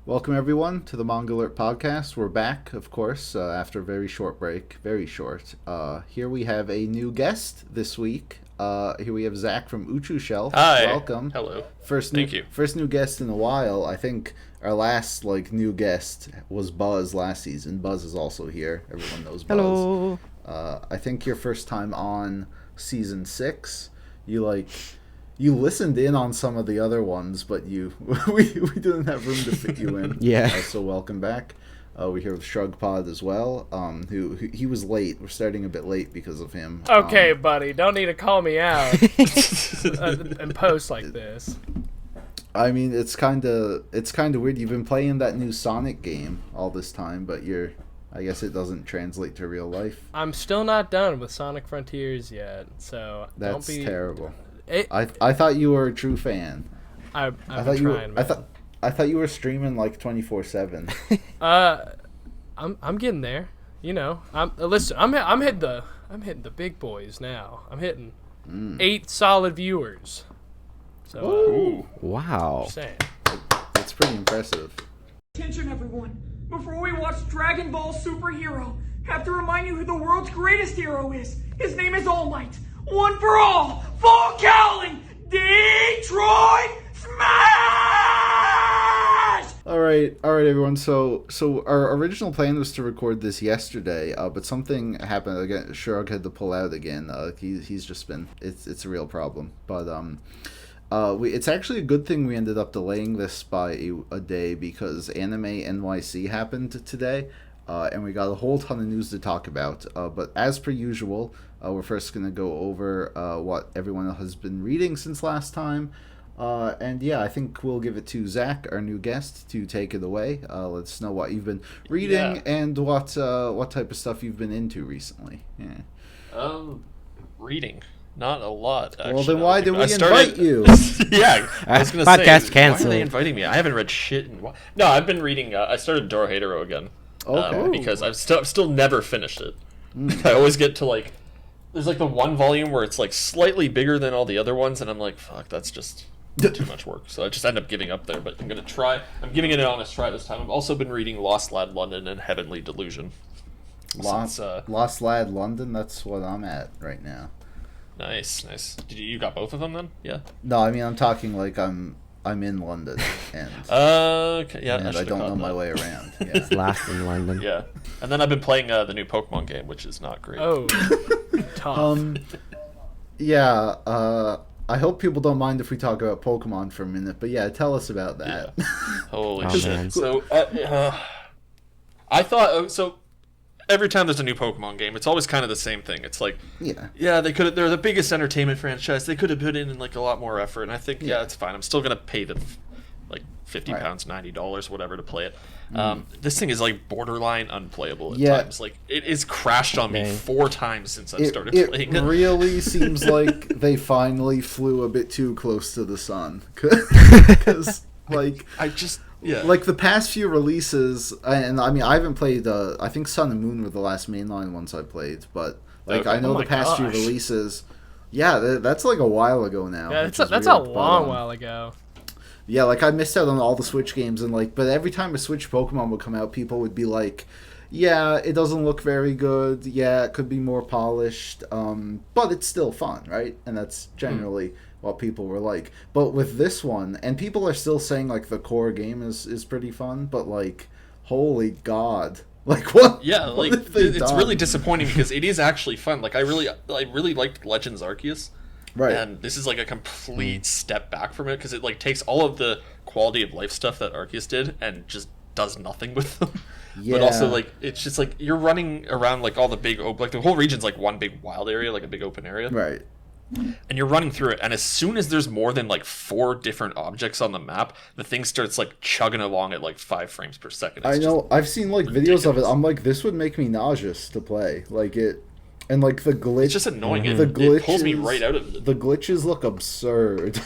Welcome everyone to the Manga Alert podcast. We're back, of course, after a very short break. Very short. Here we have a new guest this week. Here we have Zach from Uchu Shelf. Hi. Welcome. Hello. Thank you. First new guest in a while. I think our last new guest was Buzz last season. Buzz is also here. Everyone knows Buzz. Hello. I think your first time on season 6. You listened in on some of the other ones, but we didn't have room to fit you in. Yeah. So welcome back. We're here with Shrugpod as well. Who he was late. We're starting a bit late because of him. Okay, buddy, don't need to call me out and post like this. I mean, it's kind of weird. You've been playing that new Sonic game all this time, but I guess it doesn't translate to real life. I'm still not done with Sonic Frontiers yet, so that's don't be terrible. I thought you were a true fan. I thought you were streaming 24/7. I'm getting there. You know, I'm hitting the big boys now. I'm hitting 8 solid viewers. So Wow. just saying. That's pretty impressive. Attention everyone, before we watch Dragon Ball Superhero, have to remind you who the world's greatest hero is. His name is All Might. One for all, full cowling, Detroit Smash! All right, everyone. So our original plan was to record this yesterday, but something happened again. Shrug had to pull out again. He's just been it's a real problem. But it's actually a good thing we ended up delaying this by a day because Anime NYC happened today. And we got a whole ton of news to talk about. But as per usual, we're first going to go over what everyone has been reading since last time. And yeah, I think we'll give it to Zach, our new guest, to take it away. Let us know what you've been reading and what type of stuff you've been into recently. Yeah. Reading. Not a lot, actually. Well, then why did we invite you? Yeah, I was going to say, Podcast canceled. why are they inviting me? I haven't read shit No, I've been reading, I started Dorohedoro again. Okay. Because I've still never finished it. I always get to there's the one volume where it's slightly bigger than all the other ones, and I'm like, fuck, that's just too much work. So I just end up giving up there. But I'm giving it an honest try this time. I've also been reading Lost Lad London and Heavenly Delusion. Lost Lad London. That's what I'm at right now. Nice. You got both of them then? Yeah. No, I mean I'm talking I'm in London and okay, yeah, and I don't know my way around. Yeah. It's last in London. Yeah, and then I've been playing the new Pokemon game, which is not great. Oh, tough. Yeah. I hope people don't mind if we talk about Pokemon for a minute, but yeah, tell us about that. Yeah. Holy Oh, shit! man. So I thought every time there's a new Pokemon game, it's always kind of the same thing. It's they're the biggest entertainment franchise. They could have put in a lot more effort, and I think it's fine. I'm still gonna pay the £50, $90, whatever, to play it. This thing is borderline unplayable at times. It is crashed on me 4 times since I started playing it. It really seems like they finally flew a bit too close to the sun, because Yeah. the past few releases, and I mean I haven't played. I think Sun and Moon were the last mainline ones I played, but I know the past few releases. Yeah, that's a while ago now. Yeah, that's a long while ago. Yeah, I missed out on all the Switch games, and but every time a Switch Pokemon would come out, people would be like, "Yeah, it doesn't look very good. Yeah, it could be more polished, but it's still fun, right?" And that's generally what people were like. But with this one, and people are still saying the core game is pretty fun, but holy god, what? Yeah, what have they it's done? really disappointing because it is actually fun. I really liked Legends Arceus. Right. And this is a complete step back from it because it takes all of the quality of life stuff that Arceus did and just does nothing with them. Yeah. But also it's just you're running around all the big the whole region's one big wild area, a big open area. Right. And you're running through it, and as soon as there's more than 4 different objects on the map, the thing starts chugging along at 5 frames per second. I know. I've seen videos of it. I'm this would make me nauseous to play. And the glitch, it's just annoying. The glitches, it pulls me right out of it. The glitches look absurd.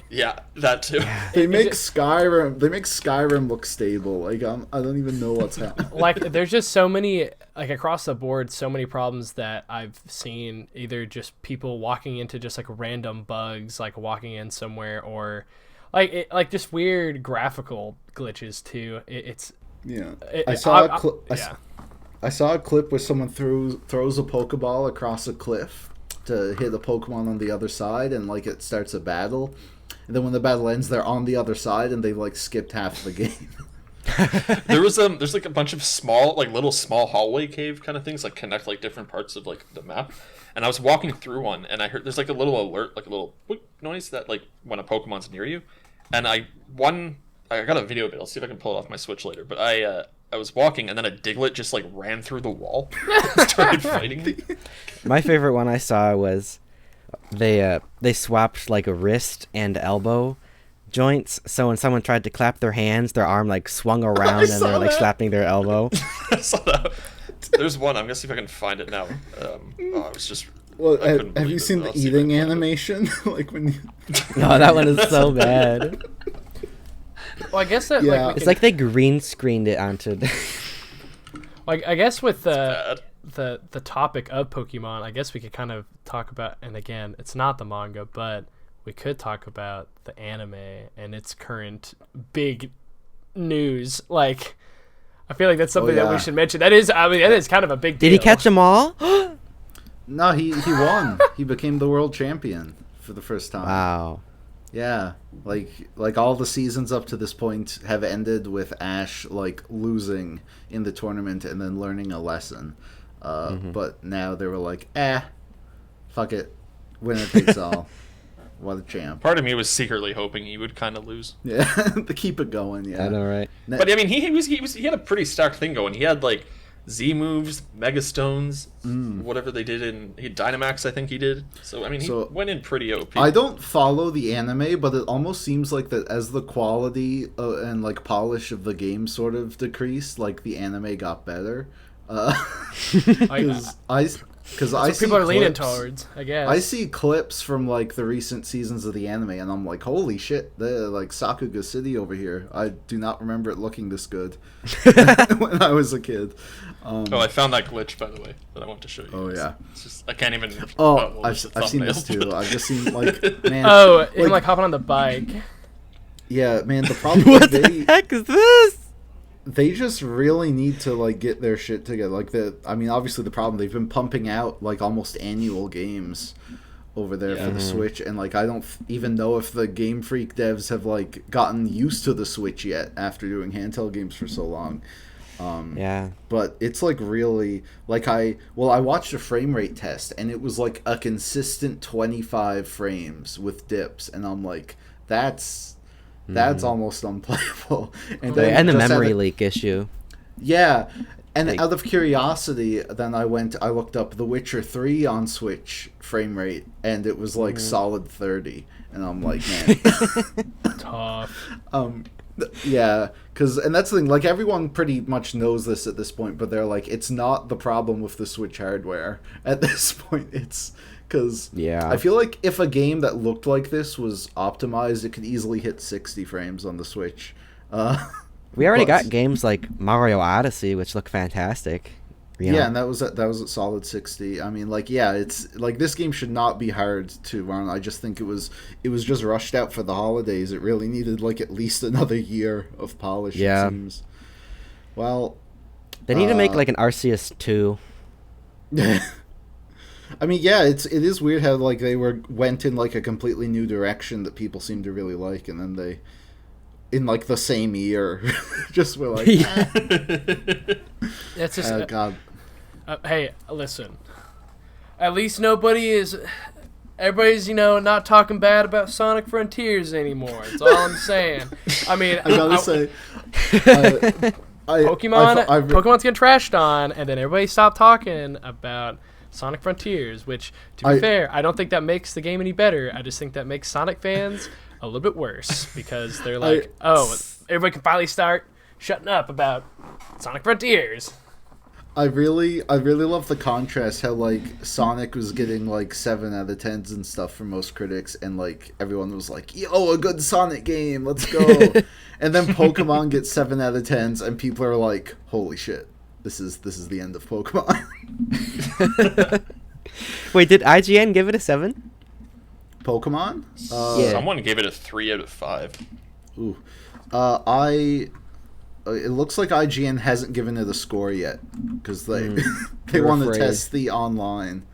Yeah, that too. They make Skyrim look stable. I don't even know what's happening. There's just so many across the board, so many problems that I've seen. Either just people walking into just random bugs, walking in somewhere, or like just weird graphical glitches too. I saw a clip where someone throws a Pokeball across a cliff to hit a Pokemon on the other side, and like it starts a battle. And then when the battle ends, they're on the other side, and they've like skipped half the game. There's like a bunch of little small hallway cave kind of things, like connect like different parts of like the map. And I was walking through one, and I heard there's like a little alert, like a little noise that like when a Pokemon's near you. And I got a video of it. I'll see if I can pull it off my Switch later. But I was walking, and then a Diglett just like ran through the wall, and started fighting me. My favorite one I saw was they swapped like a wrist and elbow joints. So when someone tried to clap their hands, their arm like swung around, and they were like slapping their elbow. I saw that. There's one. I'm gonna see if I can find it now. I was just. Well, have you seen the eating animation? Like when you... No, that one is so bad. Well, I guess that it's like they green screened it onto. Like I guess with the topic of Pokemon, I guess we could kind of talk about, and again, it's not the manga, but we could talk about the anime and its current big news. Like, I feel like that's something that we should mention. That is kind of a big deal. Did he catch them all? No, he won. He became the world champion for the first time. Wow. Yeah, like all the seasons up to this point have ended with Ash like losing in the tournament and then learning a lesson. But now they were like, fuck it, winner takes all. What a champ. Part of me was secretly hoping he would kind of lose. Yeah, to keep it going. Yeah, I know, right? But I mean, he had a pretty stacked thing going. He had like Z moves, Mega Stones, whatever they did he Dynamax, I think he did. So I mean, he went in pretty OP. I don't follow the anime, but it almost seems like that as the quality and like polish of the game sort of decreased, like the anime got better. Because I see people are leaning clips, towards, I guess. I see clips from like the recent seasons of the anime, and I'm like, holy shit, the like Sakuga City over here. I do not remember it looking this good when I was a kid. I found that glitch, by the way, that I want to show you. Oh yeah, it's just I can't even. I've seen this too. I've just seen like man. Him like hopping on the bike. Yeah, man. The problem what the heck is this? They just really need to like get their shit together. Like obviously the problem, they've been pumping out like almost annual games over there for the Switch, and like I don't even know if the Game Freak devs have like gotten used to the Switch yet after doing handheld games for so long. But it's like really like I watched a frame rate test, and it was like a consistent 25 frames with dips, and I'm like, that's almost unplayable. And the memory leak issue. Yeah, and out of curiosity, then I looked up The Witcher 3 on Switch frame rate, and it was like solid 30, and I'm like, man, tough. Yeah, and that's the thing. Like everyone pretty much knows this at this point, but they're like, it's not the problem with the Switch hardware at this point. It's because I feel like if a game that looked like this was optimized, it could easily hit 60 frames on the Switch. We already got games like Mario Odyssey, which look fantastic. Yeah, and that was at solid 60. I mean, like, yeah, it's like this game should not be hard to run. I just think it was just rushed out for the holidays. It really needed like at least another year of polish. Yeah. It seems. Well, they need to make like an Arceus 2. I mean, yeah, it is weird how like they went in like a completely new direction that people seem to really like, and then they, in like the same year, just were like, That's just God. Hey, listen. At least everybody's not talking bad about Sonic Frontiers anymore. That's all I'm saying. I mean, I gotta say, Pokemon's getting trashed on, and then everybody stopped talking about Sonic Frontiers, which, to be fair, I don't think that makes the game any better. I just think that makes Sonic fans a little bit worse, because they're like, everybody can finally start shutting up about Sonic Frontiers. I really love the contrast how like Sonic was getting like 7 out of 10s and stuff from most critics, and like everyone was like, yo, a good Sonic game, let's go. And then Pokemon gets 7 out of 10s, and people are like, holy shit, this is the end of Pokemon. Wait, did IGN give it a 7? Pokemon? Yeah. Someone gave it a 3 out of 5. Ooh. It looks like IGN hasn't given it a score yet because they they want to test the online.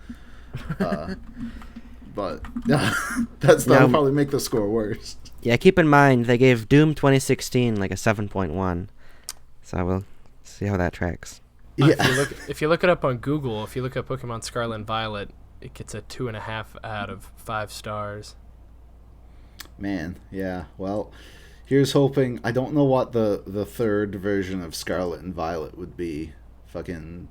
But that'll probably make the score worse. Yeah, keep in mind they gave Doom 2016 like a 7.1, so we'll see how that tracks. Yeah. If you look it up on Google, if you look up Pokemon Scarlet and Violet, it gets a 2.5 out of 5 stars. Man, yeah. Well, here's hoping. I don't know what the third version of Scarlet and Violet would be. Fucking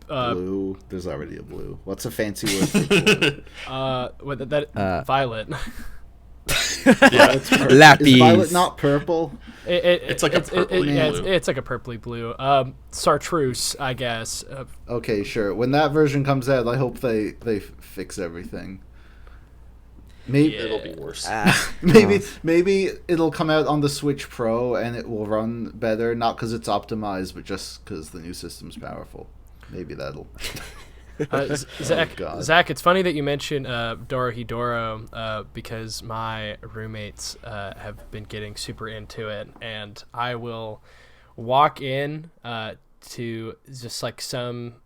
blue. There's already a blue. What's a fancy word for blue? Violet. Yeah. Lapis. Is Violet not purple? It's like a purpley blue. It's like a purpley blue. Chartreuse, I guess. Okay, sure. When that version comes out, I hope they fix everything. Maybe It'll be worse. maybe it'll come out on the Switch Pro and it will run better, not because it's optimized, but just because the new system's powerful. Maybe that'll. Zach, it's funny that you mentioned Dorohedoro because my roommates have been getting super into it, and I will walk in to just like some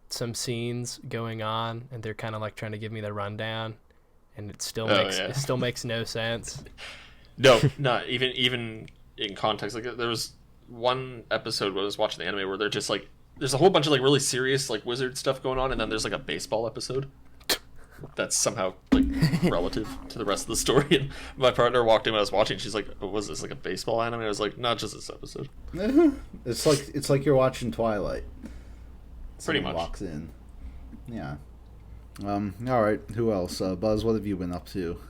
scenes going on, and they're kind of like trying to give me the rundown, and it still makes no sense. No, not even in context. Like there was one episode when I was watching the anime where they're just like. There's a whole bunch of like really serious like wizard stuff going on, and then there's like a baseball episode that's somehow like relative to the rest of the story. And my partner walked in when I was watching. She's like, oh, "Was this like a baseball anime?" I was like, "Not just this episode." It's like you're watching Twilight. Pretty much. Walks in. Yeah. All right. Who else? Buzz, what have you been up to?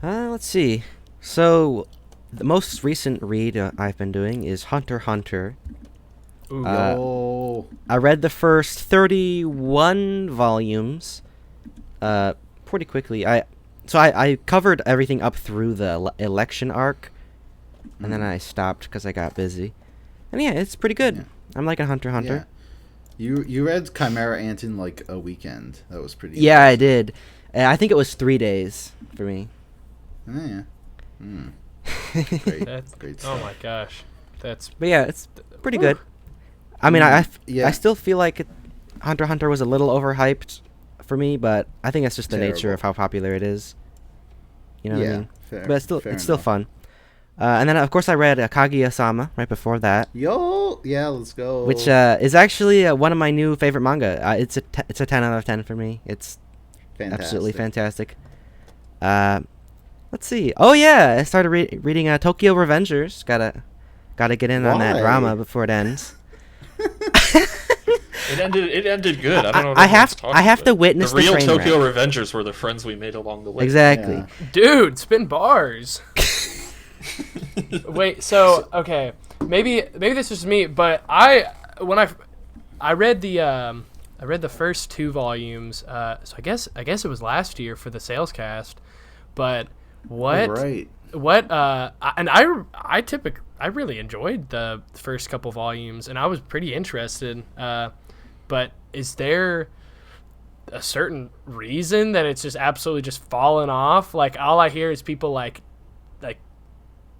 Let's see. So, the most recent read I've been doing is Hunter x Hunter. I read the first 31 volumes pretty quickly. I covered everything up through the election arc, and then I stopped because I got busy. And yeah, it's pretty good. Yeah. I'm liking Hunter x Hunter. Yeah. You read Chimera Ant in like a weekend. That was pretty Yeah, impressive. I did. I think it was 3 days for me. Oh, yeah. Great stuff. Oh my gosh. But yeah, it's pretty good. I mean, I still feel like Hunter x Hunter was a little overhyped for me, but I think that's just the nature of how popular it is. You know what I mean? Fair, but it's still fun. And then, of course, I read Kaguya-sama right before that. Yeah, let's go. Which is actually one of my new favorite manga. It's a 10 out of 10 for me. It's absolutely fantastic. Let's see. Oh yeah, I started reading Tokyo Revengers. Gotta get in on that drama before it ends. It ended good. I don't know. I have to witness the real train Tokyo wreck. Revengers were the friends we made along the way. Exactly. Yeah. Dude, spin bars. Wait, so okay, maybe this is me, but I read the first 2 volumes. So I guess it was last year for the sales cast, but what? Oh, right. I really enjoyed the first couple volumes, and I was pretty interested. But is there a certain reason that it's just absolutely just fallen off? Like all I hear is people like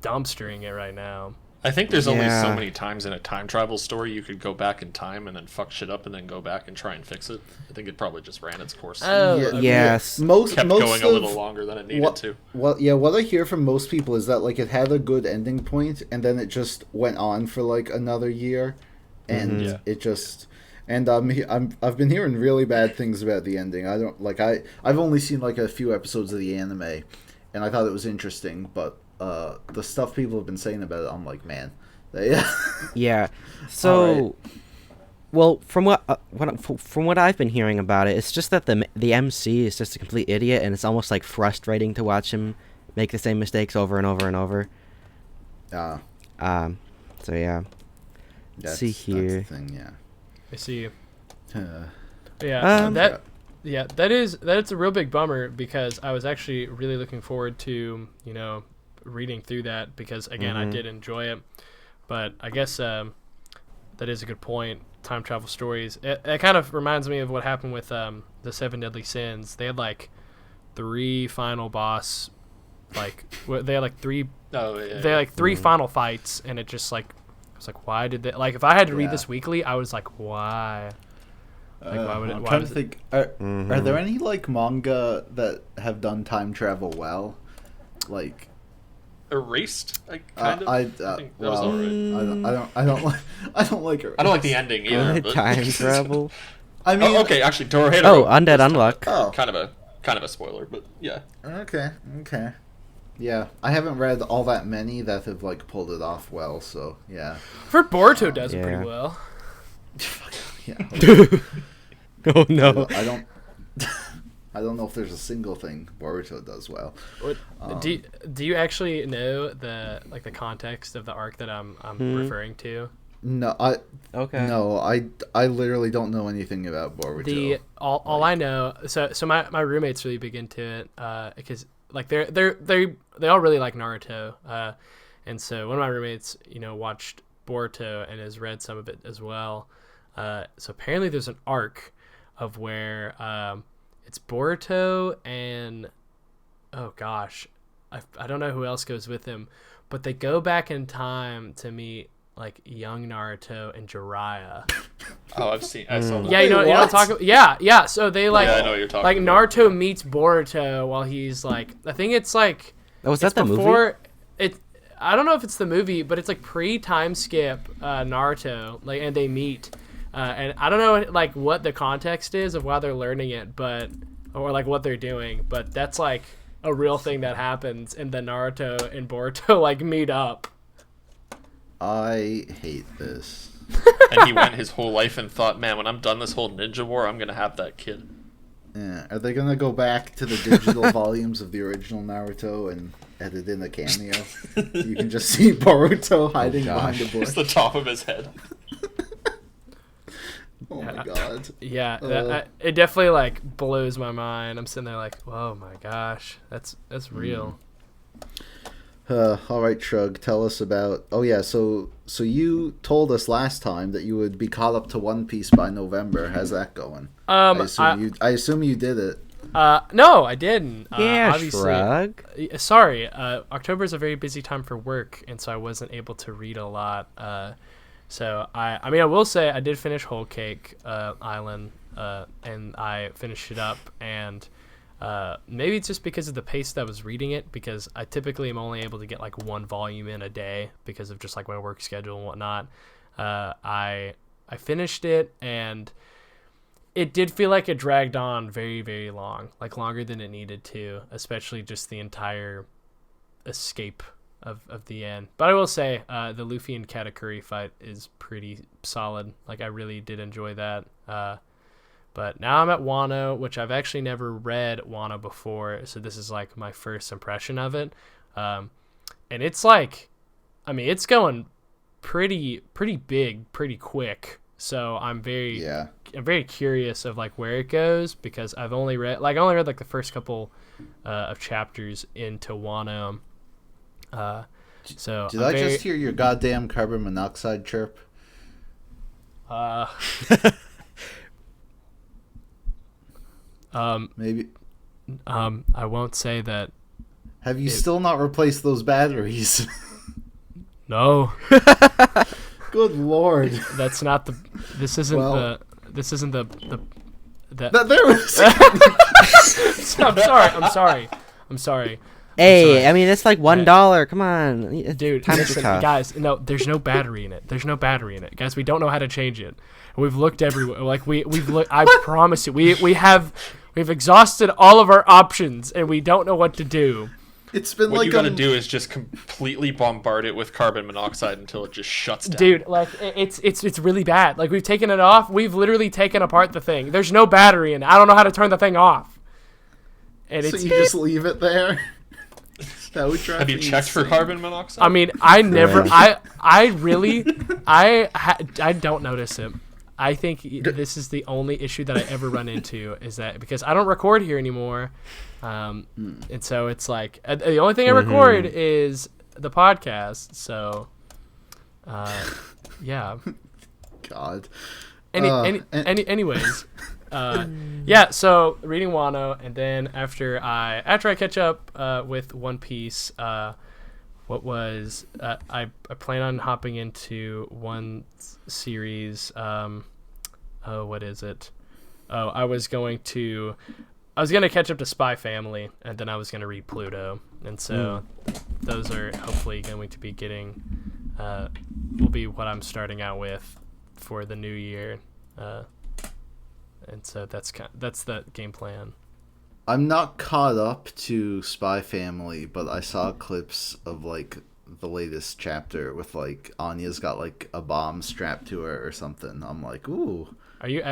dumpstering it right now. I think there's only so many times in a time travel story you could go back in time and then fuck shit up and then go back and try and fix it. I think it probably just ran its course. Yes. Kept going a little longer than it needed to. Well, yeah, what I hear from most people is that like it had a good ending point and then it just went on for like another year, and it just. And I've been hearing really bad things about the ending. I don't like I've only seen like a few episodes of the anime, and I thought it was interesting, but the stuff people have been saying about it, I'm like, man, yeah. So, right. Well, from what I've been hearing about it, it's just that the MC is just a complete idiot, and it's almost like frustrating to watch him make the same mistakes over and over and over. So yeah. Let's see here. That's the thing, yeah. I see. That's a real big bummer because I was actually really looking forward to reading through that because again I did enjoy it, but I guess that is a good point. Time travel stories. It kind of reminds me of what happened with the 7 Deadly Sins. They had like 3 final boss, like they had like 3. Oh yeah. They had like 3 final fights, and it just like I was like, why did they like? If I had to read this weekly, I was like, why? Like, why would it? I'm why trying to was think. Are there any like manga that have done time travel well? Like Erased, kind of. I think that was alright. I don't like it. I don't like the ending either. But... Time travel. I mean, okay, actually, Dorohedoro. Oh, Undead Unluck. Oh, Kind of a spoiler, but yeah. Okay. Yeah, I haven't read all that many that have like pulled it off well. So yeah. For Boruto does it pretty well. Yeah. Oh no. I don't know if there's a single thing Boruto does well. Do you actually know the context of the arc that I'm referring to? No, I literally don't know anything about Boruto. All I know, so my roommates really big into it because like they all really like Naruto, and so one of my roommates watched Boruto and has read some of it as well. So apparently there's an arc of where it's Boruto and oh gosh, I don't know who else goes with him, but they go back in time to meet like young Naruto and Jiraiya. Oh, I saw that. Yeah, you know what I'm talking about? Yeah. So they like, I know what you're talking like about. Naruto meets Boruto while he's like, I think it's like, was that the before movie? I don't know if it's the movie, but it's like pre-time skip Naruto, like, and they meet, and I don't know like what the context is of why they're learning it, or like what they're doing, but that's like a real thing that happens, and then Naruto and Boruto like meet up. I hate this. And he went his whole life and thought, man, when I'm done this whole ninja war, I'm gonna have that kid. Yeah. Are they gonna go back to the digital volumes of the original Naruto and edit in a cameo? You can just see Boruto hiding behind a bush. It's the top of his head. Oh my god. Yeah, it definitely like blows my mind. I'm sitting there like, oh my gosh, that's real. All right, Shrug, tell us about. Oh yeah, so you told us last time that you would be caught up to One Piece by November. How's that going? I assume you did it. No, I didn't. Yeah, obviously, Shrug. Sorry, October is a very busy time for work, and so I wasn't able to read a lot. So I mean, I will say I did finish Whole Cake Island, and I finished it up, and maybe it's just because of the pace that I was reading it, because I typically am only able to get like 1 volume in a day because of just like my work schedule and whatnot. I finished it, and it did feel like it dragged on very, very long, like longer than it needed to, especially just the entire escape of the end. But I will say the Luffy and Katakuri fight is pretty solid. Like, I really did enjoy that. But now I'm at Wano, which I've actually never read Wano before, so this is like my first impression of it. And it's like, I mean, it's going pretty big, pretty quick. So I'm very curious of like where it goes, because I've only read like the first couple of chapters into Wano. So did I just hear your goddamn carbon monoxide chirp? Maybe. I won't say that. Have you still not replaced those batteries? No. Good lord. That's not the. This isn't the. This isn't the. There was. I'm sorry. Hey, I mean, it's like $1. Come on, dude. Listen, guys, no, there's no battery in it. Guys. We don't know how to change it. We've looked everywhere. Like we've looked. I promise you, we've exhausted all of our options, and we don't know what to do. It's been what you gotta do is just completely bombard it with carbon monoxide until it just shuts down. Dude, like it's really bad. Like, we've taken it off. We've literally taken apart the thing. There's no battery in it. I don't know how to turn the thing off. And so you just leave it there. Have you checked for carbon monoxide? I mean, I never. I really. I don't notice it. I think this is the only issue that I ever run into, is that because I don't record here anymore, and so it's like the only thing I record is the podcast. So, yeah. God. Anyways, Yeah, so reading Wano, and then after I catch up with One Piece, I plan on hopping into one series. What is it? Oh, I was gonna catch up to Spy Family, and then I was gonna read Pluto, and so those are hopefully going to be will be what I'm starting out with for the new year. And so that's the game plan. I'm not caught up to Spy Family, but I saw clips of like the latest chapter with like Anya's got like a bomb strapped to her or something. I'm like, ooh. Are you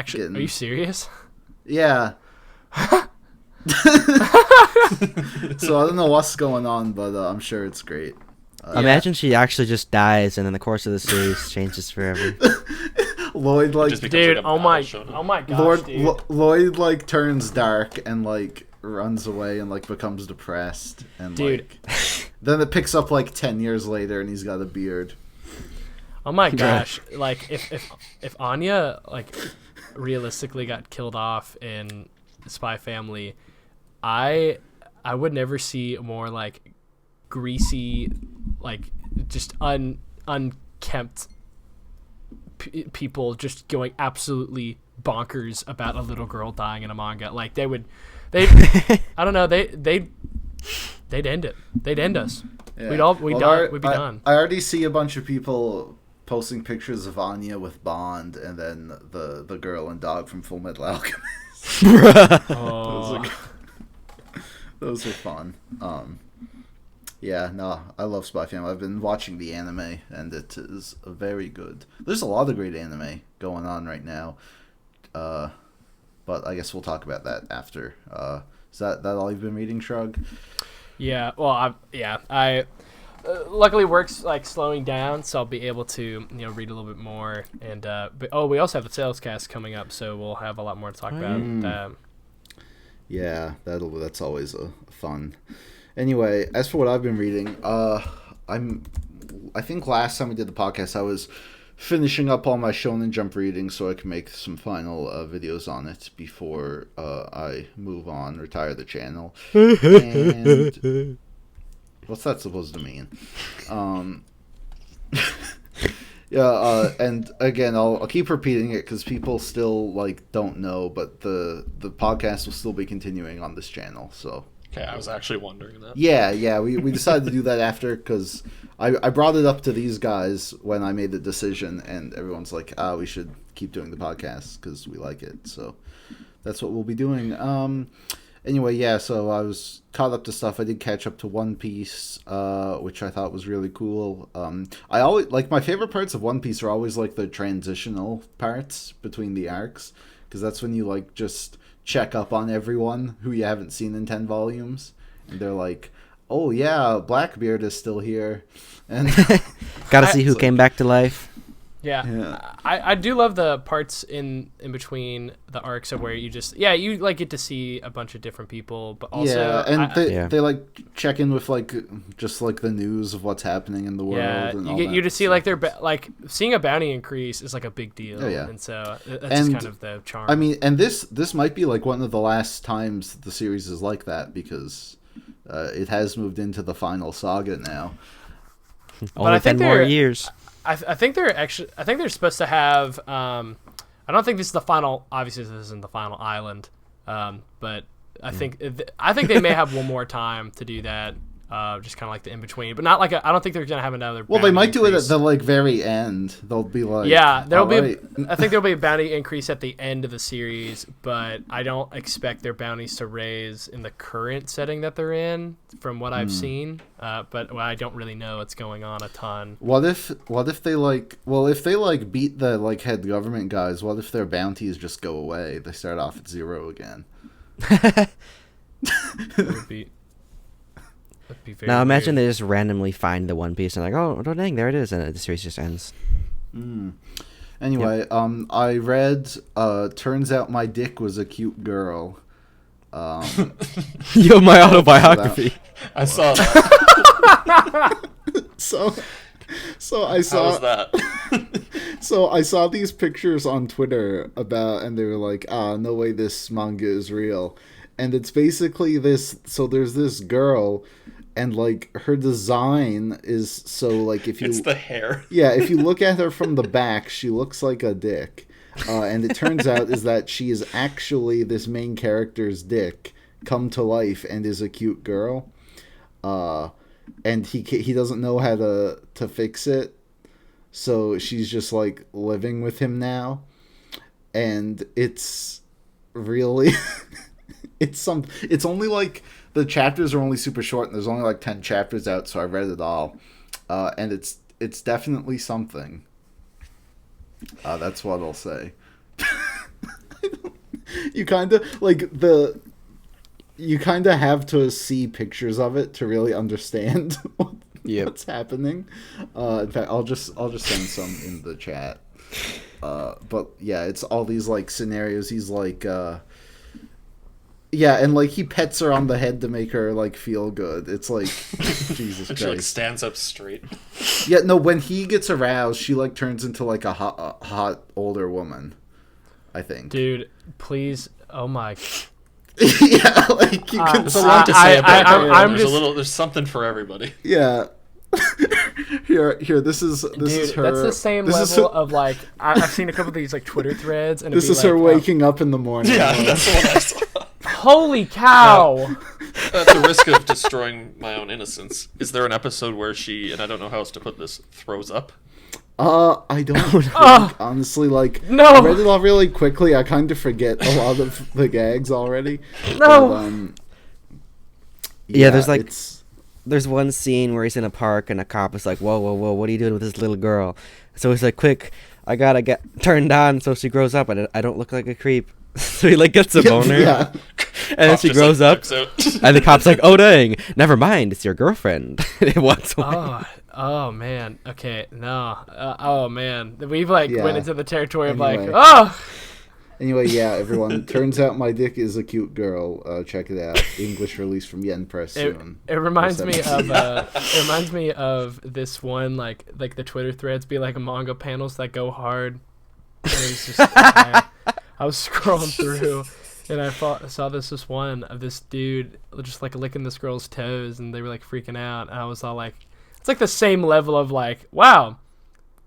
serious? Yeah. So I don't know what's going on, but I'm sure it's great. Imagine she actually just dies, and in the course of the series changes forever. Lloyd like, dude, like oh my gosh, dude. Lloyd like turns dark and like runs away and like becomes depressed, and dude, like, then it picks up like 10 years later and he's got a beard. Oh my gosh! Like if Anya like realistically got killed off in Spy Family, I would never see more like greasy, like just unkempt people just going absolutely bonkers about a little girl dying in a manga. Like they I don't know, they'd end it. They'd end us. Yeah. We'd be done. I already see a bunch of people posting pictures of Anya with Bond and then the girl and dog from Full Metal Alchemist. Those are fun. Yeah, no, I love Spy Family. I've been watching the anime, and it is very good. There's a lot of great anime going on right now, but I guess we'll talk about that after. Is that all you've been reading, Shrug? Yeah, well, I luckily work's like slowing down, so I'll be able to read a little bit more. And we also have the sales cast coming up, so we'll have a lot more to talk about. Yeah, that's always a fun. Anyway, as for what I've been reading, I think last time we did the podcast, I was finishing up all my Shonen Jump reading so I can make some final videos on it before I move on, retire the channel. And what's that supposed to mean? Yeah, and again, I'll keep repeating it because people still like don't know, but the podcast will still be continuing on this channel, so. Okay, I was actually wondering that. Yeah, we decided to do that after because I brought it up to these guys when I made the decision, and everyone's like, we should keep doing the podcast because we like it. So that's what we'll be doing. Anyway, yeah, so I was caught up to stuff. I did catch up to One Piece, which I thought was really cool. I always like my favorite parts of One Piece are always like the transitional parts between the arcs because that's when you like just check up on everyone who you haven't seen in 10 volumes, and they're like, oh yeah, Blackbeard is still here, and gotta see who came back to life. Yeah. I do love the parts in between the arcs of where you just you like get to see a bunch of different people, but also they like check in with like just like the news of what's happening in the world. Yeah, and you to see like their like seeing a bounty increase is like a big deal. And so that's just kind of the charm. I mean, and this might be like one of the last times the series is like that because it has moved into the final saga now. Only 10 more years. I think they're supposed to have. I don't think this is the final. Obviously, this isn't the final island. But I think they may have one more time to do that. Just kind of like the in between, but not like I don't think they're gonna have another. Well, they might do it at the like very end. They'll be like, there'll be. I think there'll be a bounty increase at the end of the series, but I don't expect their bounties to raise in the current setting that they're in, from what I've seen. But I don't really know what's going on a ton. What if they like? Well, if they like beat the like head government guys, what if their bounties just go away? They start off at 0 again. It would be. Now imagine they just randomly find the One Piece and like, oh dang, there it is, and the series just ends. Anyway, I read Turns Out My Dick Was a Cute Girl. Yo, my autobiography. I saw that. So I saw. How was that? So I saw these pictures on Twitter and they were like, no way this manga is real. And it's basically this, so there's this girl, and like her design is so like if you... It's the hair. Yeah, if you look at her from the back, she looks like a dick. And it turns out is that she is actually this main character's dick come to life and is a cute girl. And he doesn't know how to fix it. So she's just like living with him now. And it's really it's only like the chapters are only super short and there's only like 10 chapters out, so I read it all. And it's definitely something. That's what I'll say. You kind of like you kind of have to see pictures of it to really understand what's happening. In fact, I'll just send some in the chat. But yeah, it's all these like scenarios. He's like, yeah, and like he pets her on the head to make her like feel good. It's like Jesus Christ. She like stands up straight. Yeah, no. When he gets aroused, she like turns into like a hot older woman. I think. Dude, please. Oh my. Yeah, like you can. There's a lot to say about I'm there's something for everybody. Yeah. Here. This is Dude, her. that's the same level of like I've seen a couple of these like Twitter threads, and this is her waking up in the morning. Yeah, that's the one I saw. Holy cow! At the risk of destroying my own innocence, is there an episode where she, and I don't know how else to put this, throws up? I don't think, honestly, like, no. I read it all really quickly. I kind of forget a lot of the gags already. No. But, yeah, there's one scene where he's in a park and a cop is like, whoa, what are you doing with this little girl? So he's like, quick, I gotta get turned on so she grows up and I don't look like a creep. So he like gets a boner. Yeah. And then she grows up and the cop's like, oh dang, never mind, it's your girlfriend. It walks away. Oh man. Okay. No. Oh man. We've like went into the territory of Anyway. like, oh. Anyway, yeah, everyone. Turns out my dick is a cute girl. Check it out. English release from Yen Press soon. It reminds me of it reminds me of this one like the Twitter threads be like manga panels that go hard. And it was just I was scrolling through and I saw this one of this dude just like licking this girl's toes and they were like freaking out and I was all like, it's like the same level of like, wow,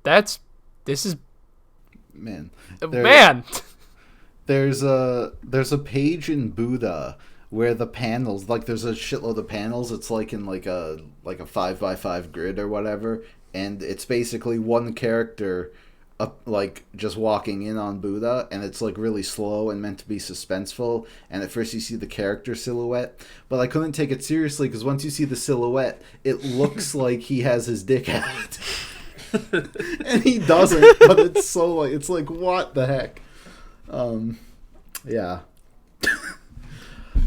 this is man. There's a page in Buddha where the panels, like there's a shitload of panels. It's like in like a 5x5 grid or whatever, and it's basically one character like just walking in on Buddha, and it's like really slow and meant to be suspenseful, and at first you see the character silhouette, but I couldn't take it seriously because once you see the silhouette it looks like he has his dick out. And he doesn't, but it's so like, it's like, what the heck. Yeah.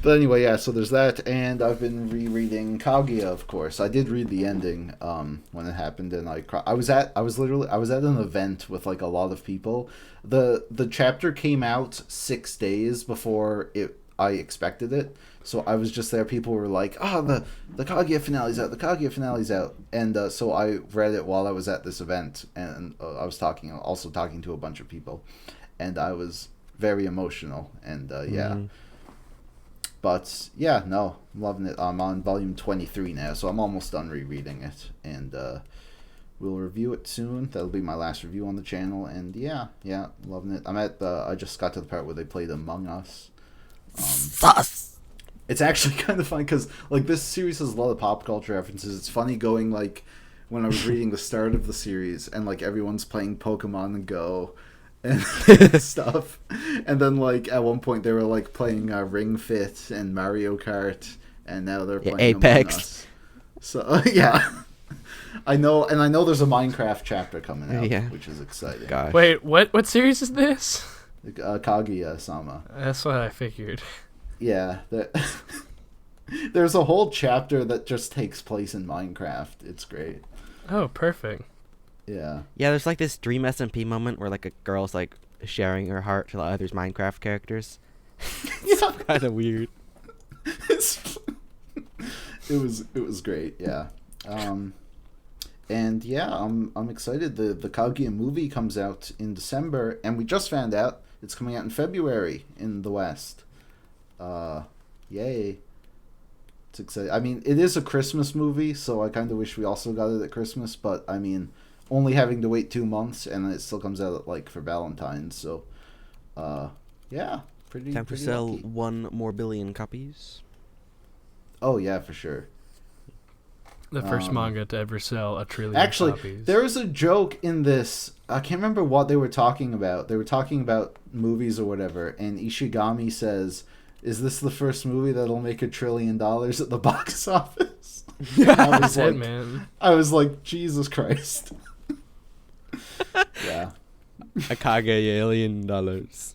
But anyway, yeah, so there's that, and I've been rereading Kaguya, of course. I did read the ending when it happened, and I was at an event with like a lot of people. The chapter came out 6 days before I expected it, so I was just there. People were like, the Kaguya finale's out, the Kaguya finale's out, and so I read it while I was at this event, and I was also talking to a bunch of people, and I was very emotional, and yeah. But yeah, no, I'm loving it. I'm on volume 23 now, so I'm almost done rereading it, and we'll review it soon. That'll be my last review on the channel, and yeah, loving it. I just got to the part where they played Among Us. Sus. It's actually kind of fun because like this series has a lot of pop culture references. It's funny going like when I was reading the start of the series and like everyone's playing Pokemon Go and stuff, and then like at one point they were like playing Ring Fit and Mario Kart, and now they're playing Apex. Among Us. So yeah, I know there's a Minecraft chapter coming out, which is exciting. Gosh. Wait, what series is this? Kaguya-sama. That's what I figured. Yeah, there's a whole chapter that just takes place in Minecraft. It's great. Oh, perfect. Yeah. Yeah, there's like this Dream SMP moment where like a girl's like sharing her heart to others Minecraft characters. It's kind of weird. It was great, yeah. And yeah, I'm excited. The Kaguya movie comes out in December, and we just found out it's coming out in February in the West. Yay! It's exciting. I mean, it is a Christmas movie, so I kind of wish we also got it at Christmas. But I mean, only having to wait 2 months, and it still comes out like for Valentine's. So, yeah, pretty. Time to pretty sell lucky. 1 more billion copies. Oh yeah, for sure. The first manga to ever sell 1 trillion Actually, copies. there was a joke in this. I can't remember what they were talking about. They were talking about movies or whatever, and Ishigami says, "Is this the first movie that'll make $1 trillion at the box office?" That's it, man. I was like, Jesus Christ. Yeah. A Kaguya $1,000,000.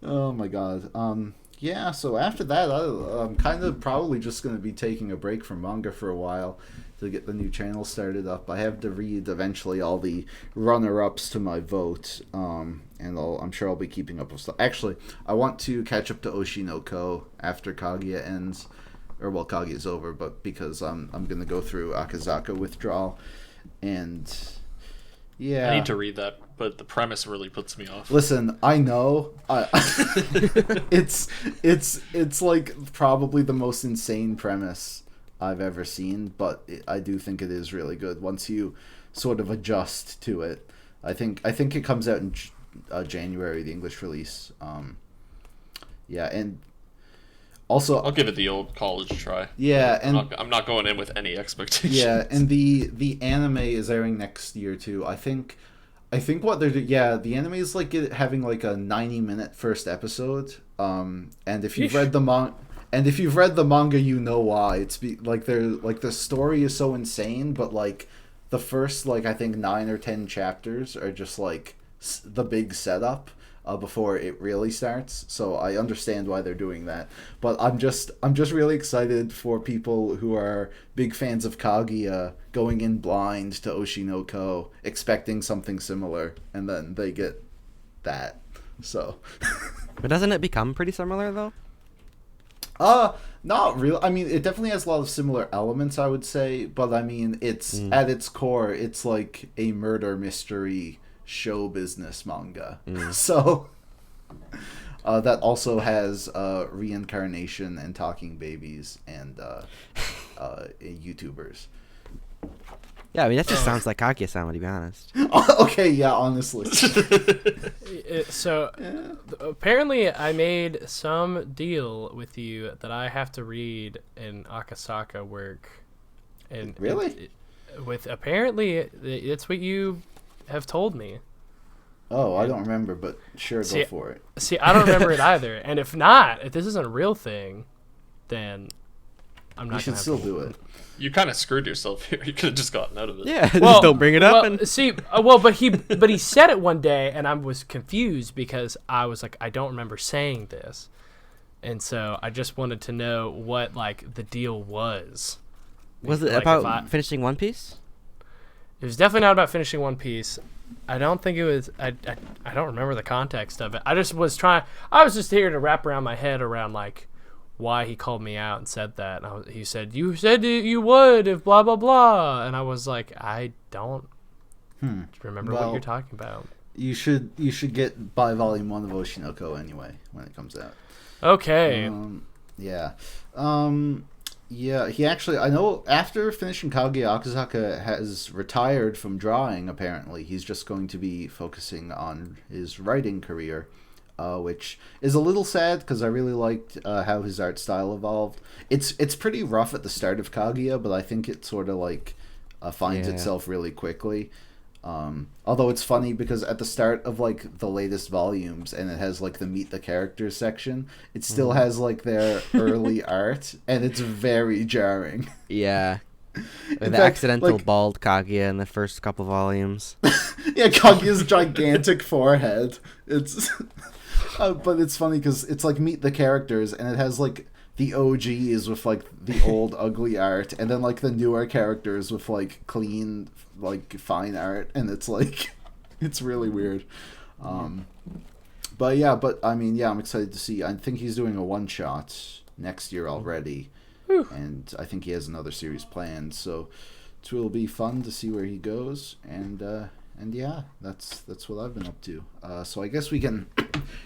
Oh my God. Yeah, so after that, I'm kind of probably just going to be taking a break from manga for a while to get the new channel started up. I have to read eventually all the runner-ups to my vote, and I'm sure I'll be keeping up with stuff. Actually, I want to catch up to Oshinoko after Kaguya ends, or well, Kaguya's over, but because I'm going to go through Akazaka Withdrawal, and yeah. I need to read that, but the premise really puts me off. Listen, I know. It's like probably the most insane premise I've ever seen, but I do think it is really good once you sort of adjust to it. I think it comes out in January, the English release. Yeah, and also I'll give it the old college try. Yeah, and I'm not going in with any expectations. yeah, and the anime is airing next year too. I think what they're the anime is like having like a 90-minute first episode. And if you've read the manga, you know why. It's like they're like the story is so insane, but like the first like I think 9 or 10 chapters are just like the big setup before it really starts. So I understand why they're doing that. But I'm just really excited for people who are big fans of Kaguya going in blind to Oshinoko, expecting something similar, and then they get that. So But doesn't it become pretty similar, though? Not real. I mean, it definitely has a lot of similar elements, I would say, but I mean, it's at its core, it's like a murder mystery show business manga. So that also has reincarnation and talking babies and YouTubers. Yeah, I mean, that just sounds like Kaguya-sama, to be honest. Okay, yeah, honestly. So apparently I made some deal with you that I have to read an Akasaka work. And Really? With apparently it's what you have told me. Oh, I don't remember, but sure, See, go for it. See, I don't remember it either. And if not, if this isn't a real thing, then I'm not. You should still do it. You kind of screwed yourself here. You could have just gotten out of it. Yeah, just don't bring it up. Well, see, but he said it one day, and I was confused because I was like, I don't remember saying this, and so I just wanted to know what like the deal was. Was it Like, about finishing One Piece? It was definitely not about finishing One Piece. I don't think it was. I don't remember the context of it. I just was trying. I was just here to wrap around my head around like why he called me out and said that. And he said, "You said you would if blah blah blah," and I was like, I don't remember what you're talking about. You should get by volume 1 of Oshinoko anyway when it comes out. Okay. Yeah. Yeah, he actually, I know after finishing Kaguya, Akazaka has retired from drawing, apparently. He's just going to be focusing on his writing career, which is a little sad because I really liked how his art style evolved. It's pretty rough at the start of Kaguya, but I think it sort of like finds itself really quickly. Although it's funny because at the start of like the latest volumes and it has like the meet the characters section, it still has like their early art and it's very jarring. Yeah. The fact, accidental like- bald Kaguya in the first couple volumes. Yeah, Kaguya's gigantic forehead. It's but it's funny because it's like meet the characters and it has like the OGs with like the old ugly art and then like the newer characters with like clean like fine art, and it's like it's really weird. But I mean, I'm excited to see. I think he's doing a one shot next year already, and I think he has another series planned. So it'll be fun to see where he goes, and yeah, that's what I've been up to. So I guess we can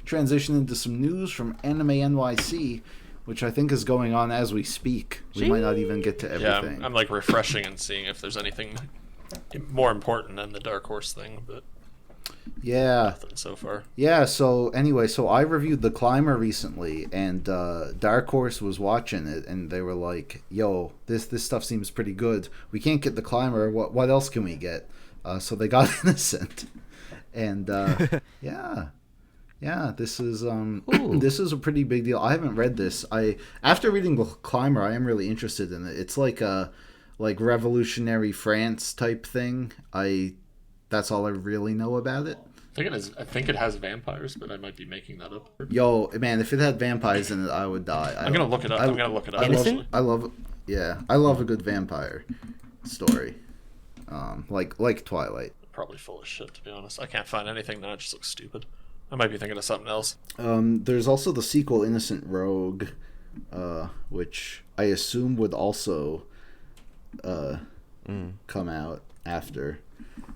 transition into some news from Anime NYC, which I think is going on as we speak. We might not even get to everything. Yeah, I'm like refreshing and seeing if there's anything more important than the Dark Horse thing, but nothing so far. Yeah, so anyway, so I reviewed The Climber recently, and Dark Horse was watching it, and they were like, yo, this stuff seems pretty good. We can't get The Climber, what else can we get? So they got Innocent. And yeah, this is this is a pretty big deal. I haven't read this. After reading The Climber, I am really interested in it. It's like a revolutionary France type thing. That's all I really know about it. I think it has vampires, but I might be making that up. Yo, man, if it had vampires in it, I would die. I'm gonna look it up. I love a good vampire story. Like Twilight. Probably full of shit, to be honest. I can't find anything now. It just looks stupid. I might be thinking of something else. There's also the sequel, Innocent Rogue, which I assume would also come out after.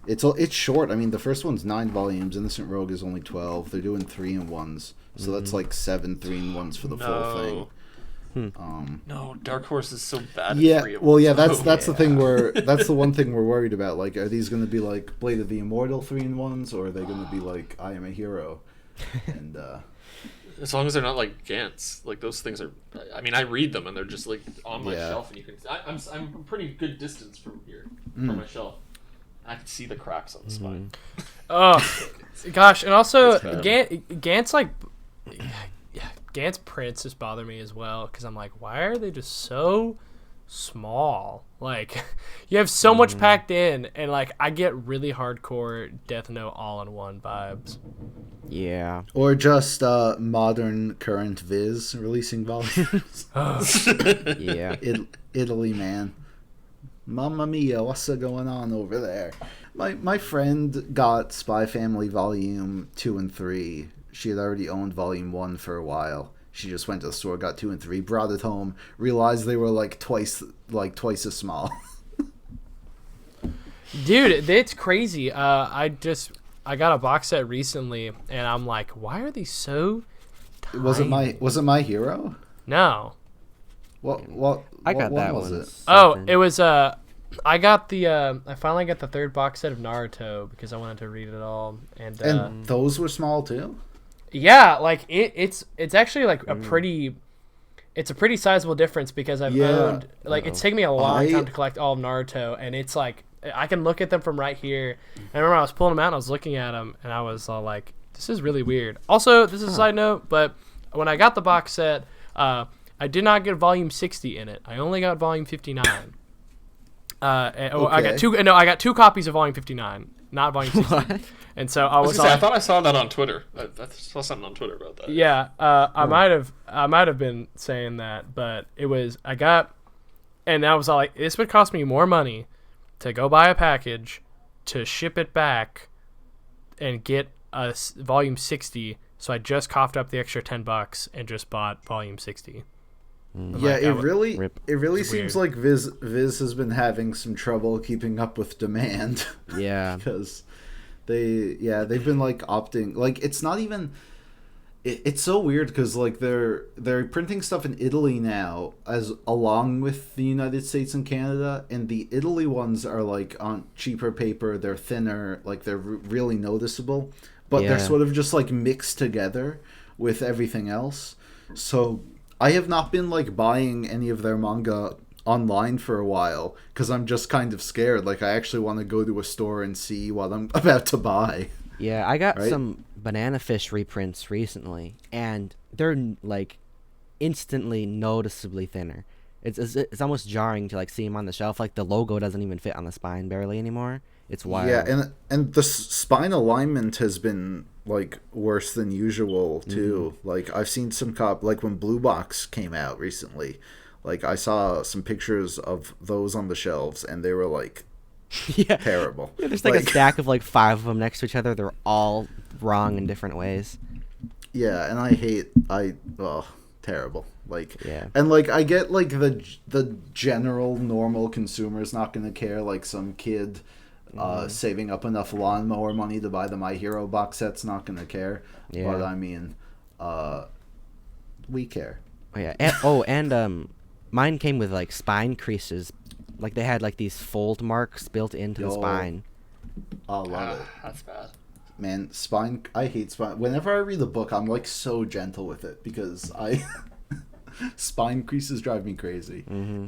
It's short. I mean, the first one's 9 volumes. Innocent Rogue is only 12. They're doing 3-in-1s, so that's like 7 3-in-1s for the full thing. No, Dark Horse is so bad. Yeah, well, yeah, that's the thing that's the one thing we're worried about. Like, are these going to be like Blade of the Immortal 3-in-1s, or are they going to be like I Am a Hero? And as long as they're not like Gantz, like those things are. I mean, I read them and they're just like on my shelf, and you can. I'm a pretty good distance from here, from my shelf. I can see the cracks on the spine. Oh, gosh, and also Gantz like. Gantz prints just bother me as well, because I'm like, why are they just so small? Like, you have so much packed in, and like I get really hardcore Death Note all-in-one vibes. Yeah. Or just modern current Viz releasing volumes. Yeah. Italy, man. Mamma mia, what's going on over there? My friend got Spy Family Volume 2 and 3. She had already owned Volume 1 for a while. She just went to the store, got 2 and 3, brought it home, realized they were like twice as small. Dude, it's crazy. I got a box set recently, and I'm like, why are these so tiny? Was it My Hero? No. What I got that was one. it? Oh, it was I finally got the 3rd box set of Naruto because I wanted to read it all, and those were small too. Yeah, like it's actually like a pretty sizable difference, because I've owned, like, it's taken me a long time to collect all of Naruto, and it's like I can look at them from right here. And I remember I was pulling them out and I was looking at them, and I was all like, this is really weird. Also, this is a side note, but when I got the box set, I did not get volume 60 in it. I only got volume 59. I got 2 copies of volume 59, not volume 60. What? And so I thought I saw that on Twitter. I saw something on Twitter about that. Yeah, I might have been saying that, but and I was all like, this would cost me more money to go buy a package, to ship it back, and get a volume 60. So I just coughed up the extra $10 and just bought volume 60. Yeah, it really seems like Viz has been having some trouble keeping up with demand. Yeah, because they've been like opting, like, it's not even. It's so weird because like they're printing stuff in Italy now as along with the United States and Canada, and the Italy ones are like on cheaper paper. They're thinner, like they're really noticeable, but they're sort of just like mixed together with everything else. So I have not been like buying any of their manga online for a while because I'm just kind of scared. Like, I actually want to go to a store and see what I'm about to buy. Yeah, I got some Banana Fish reprints recently, and they're like instantly noticeably thinner. It's almost jarring to like see them on the shelf. Like, the logo doesn't even fit on the spine barely anymore. It's wild. Yeah, and the spine alignment has been like worse than usual too. Like, I've seen some like when Blue Box came out recently, like I saw some pictures of those on the shelves, and they were like terrible. Yeah, there's like a stack of like 5 of them next to each other. They're all wrong in different ways. Yeah, and terrible. Like, Yeah. and like I get like the general normal consumer is not gonna care. Like some kid saving up enough lawnmower money to buy the My Hero box set's not gonna care. Yeah. But I mean, we care. Oh, yeah. And mine came with like spine creases, like they had like these fold marks built into the spine. I love it. That's bad. Man, spine. I hate spine. Whenever I read a book, I'm like so gentle with it because spine creases drive me crazy. Mm-hmm.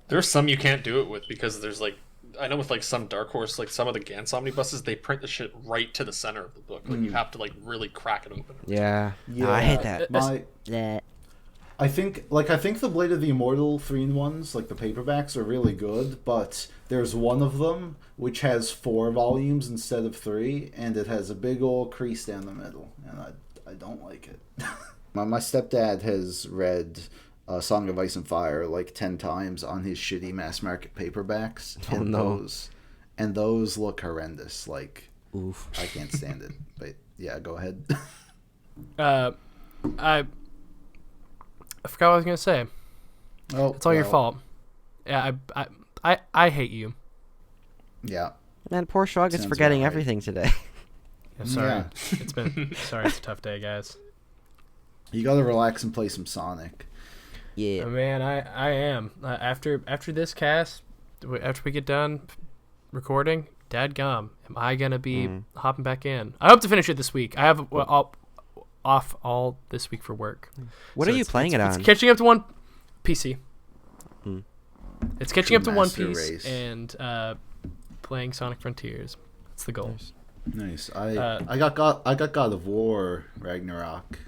There's some you can't do it with because there's like, I know with like some Dark Horse, like some of the Gantz omnibuses, they print the shit right to the center of the book. Like you have to like really crack it open. Yeah. No, I hate that. I think the Blade of the Immortal 3-in-1s, like the paperbacks, are really good, but there's one of them which has 4 volumes instead of 3, and it has a big old crease down the middle, and I don't like it. My stepdad has read Song of Ice and Fire like 10 times on his shitty mass market paperbacks, and those look horrendous. Like, oof, I can't stand it. But yeah, go ahead. I forgot what I was gonna say. Oh, it's all your fault. Yeah, I hate you. Yeah. Man, poor Shrug is Sounds forgetting about right. everything today. Yeah, sorry. Yeah. It's a tough day, guys. You gotta relax and play some Sonic. Yeah. Oh, man, I am. After this cast, after we get done recording, dadgum, am I gonna be hopping back in? I hope to finish it this week. I have off all this week for work. What are you playing it on? It's catching up to one PC. It's catching up to One Master Piece Race. and playing Sonic Frontiers. That's the goal. Nice. I got God of War Ragnarok.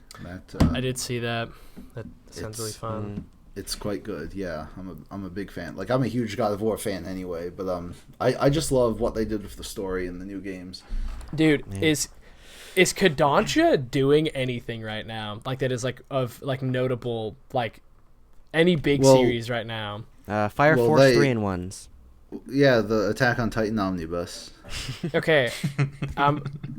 I did see that. That sounds really fun. It's quite good. Yeah, I'm a big fan. Like I'm a huge God of War fan anyway. But I just love what they did with the story in the new games. Dude, is Kodansha doing anything right now? Like that is like of like notable like any big series right now? Fire Force 3-in-1s. Yeah, the Attack on Titan omnibus. Okay,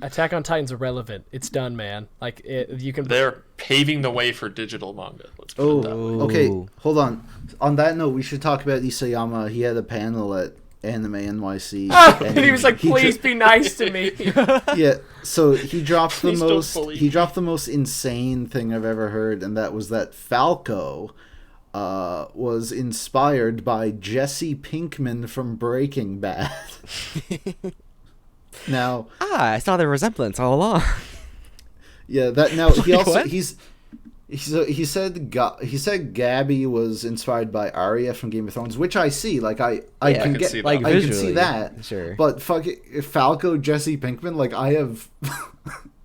Attack on Titan's irrelevant. It's done, man. Like you can. They're paving the way for digital manga. Let's put it that way. Okay. Hold on. On that note, we should talk about Isayama. He had a panel at Anime NYC. And he was like, "Please be nice to me." Yeah. So he dropped the Please don't bully me. He dropped the most insane thing I've ever heard, and that was that Falco was inspired by Jesse Pinkman from Breaking Bad. Now, I saw the resemblance all along. yeah, that now he also What? he said Gabby was inspired by Arya from Game of Thrones, which I see. Like I can get see that. Like I can see visually, that. sure. But fuck it, Falco Jesse Pinkman, like I have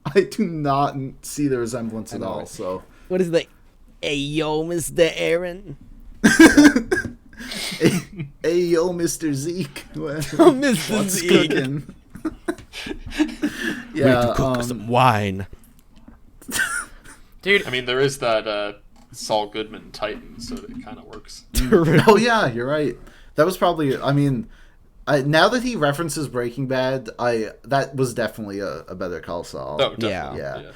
I do not see the resemblance at all. So What is the... Hey, yo, Mr. Aaron. hey yo, Mr. Zeke. Mr. What's Zeke. cooking? We have to cook some wine. Dude, I mean, there is that Saul Goodman Titan, so it kind of works. Oh yeah, you're right. That was probably. I mean, now that he references Breaking Bad, that was definitely a Better Call Saul. Oh, definitely. Yeah.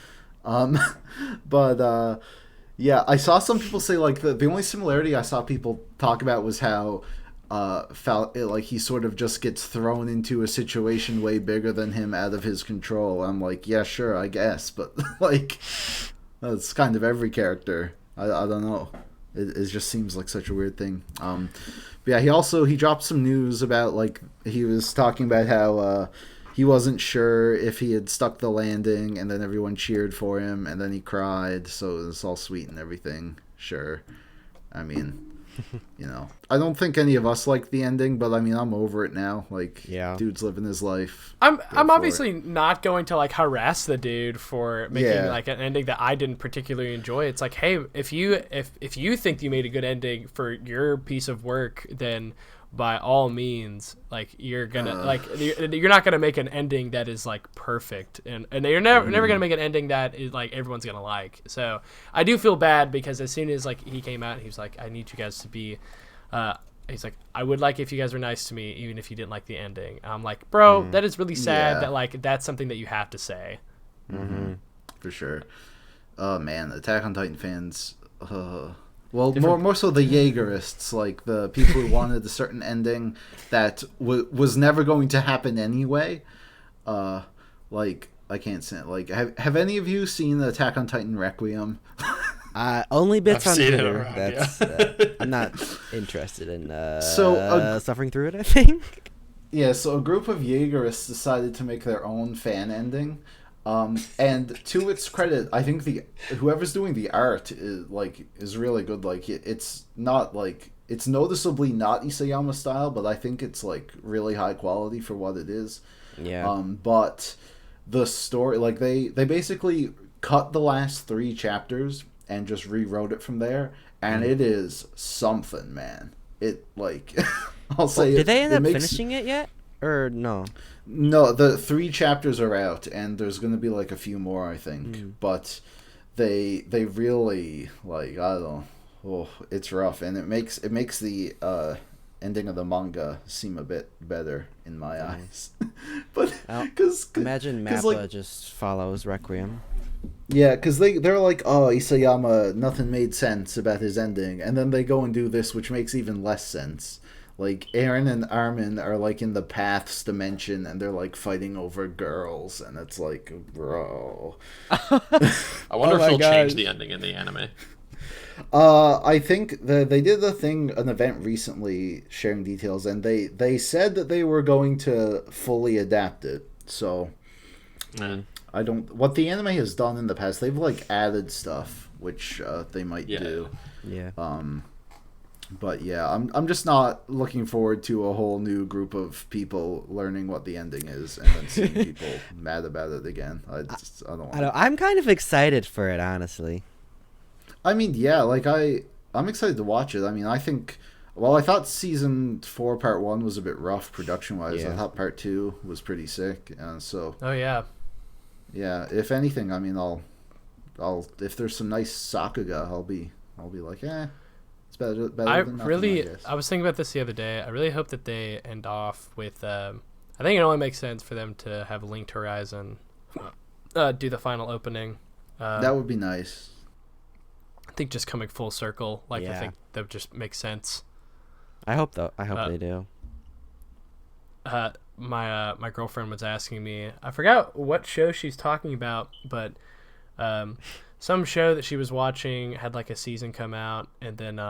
But yeah, I saw some people say like the only similarity I saw people talk about was how he sort of just gets thrown into a situation way bigger than him out of his control. I'm like, yeah, sure, I guess, but like that's kind of every character. I don't know. It just seems like such a weird thing. But yeah, he dropped some news about like he was talking about how he wasn't sure if he had stuck the landing, and then everyone cheered for him, and then he cried, so it was all sweet and everything. Sure. I mean, I don't think any of us like the ending, but I mean, I'm over it now. Like, Yeah. Dude's living his life. I'm for obviously not going to like harass the dude for making like an ending that I didn't particularly enjoy. It's like, hey, if you think you made a good ending for your piece of work, then by all means, like you're gonna you're not gonna make an ending that is like perfect, and you're never gonna make an ending that is like everyone's gonna like. So I do feel bad because as soon as like he came out, he was like, I need you guys to be he's like, I would like if you guys were nice to me even if you didn't like the ending. I'm like, bro, that is really sad that like that's something that you have to say. For sure. Oh man, Attack on Titan fans, well, more so the Jaegerists, like the people who wanted a certain ending that was never going to happen anyway. Like, I can't say it. Like, have any of you seen Attack on Titan Requiem? Only bits I've on seen it Twitter. around, That's I'm not interested in suffering through it, I think. Yeah, so a group of Jaegerists decided to make their own fan ending. And to its credit, I think whoever's doing the art is really good. Like, it's not like it's noticeably not Isayama style, but I think it's like really high quality for what it is. Yeah. But the story, like they basically cut the last 3 chapters and just rewrote it from there, and it is something, man. It like I'll say. Did they end up finishing it yet, or no? No, the 3 chapters are out, and there's going to be like a few more, I think. But they really like I don't know. Oh, it's rough, and it makes the ending of the manga seem a bit better in my eyes. But because imagine Mappa just follows Requiem. Yeah, because they're like, oh, Isayama, nothing made sense about his ending, and then they go and do this, which makes even less sense. Like, Eren and Armin are like in the Paths dimension, and they're like fighting over girls, and it's like, bro. I wonder if they'll change the ending in the anime. I think they did an event recently sharing details, and they said that they were going to fully adapt it. So, I don't. What the anime has done in the past, they've like added stuff, which they might do. Yeah. But yeah, I'm just not looking forward to a whole new group of people learning what the ending is and then seeing people mad about it again. I don't want. I'm kind of excited for it, honestly. I mean, yeah, like I'm excited to watch it. I mean, I think. Well, I thought season 4 part 1 was a bit rough production wise. Yeah. I thought part 2 was pretty sick. So. Oh yeah. Yeah, if anything, I mean, I'll if there's some nice Sakuga, I'll be like, it's better than nothing, I was thinking about this the other day. I really hope that they end off with. I think it only makes sense for them to have Linked Horizon do the final opening. That would be nice. I think just coming full circle, I think that would just make sense. I hope they do. My girlfriend was asking me, I forgot what show she's talking about, but some show that she was watching had like a season come out, and then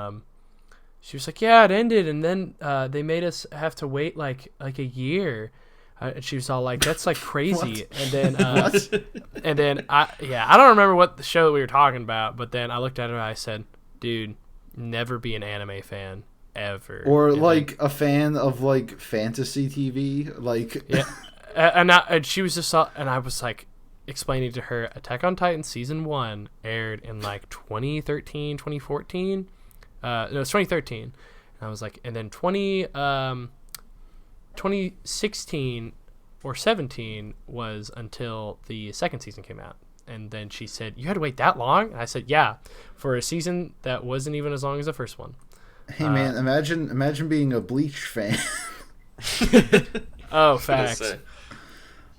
she was like, yeah, it ended, and then they made us have to wait like a year, and she was all like, that's like crazy. And then and then I don't remember what the show that we were talking about, but then I looked at her and I said, dude, never be an anime fan ever, or like a fan of like fantasy TV, like and she was just and I was like explaining to her, Attack on Titan season 1 aired in like 2013 2014 no, it's 2013, and I was like, and then 2016 or 17 was until the second season came out. And then she said, you had to wait that long? And I said, yeah, for a season that wasn't even as long as the first one. Hey man, imagine being a Bleach fan. Oh, facts.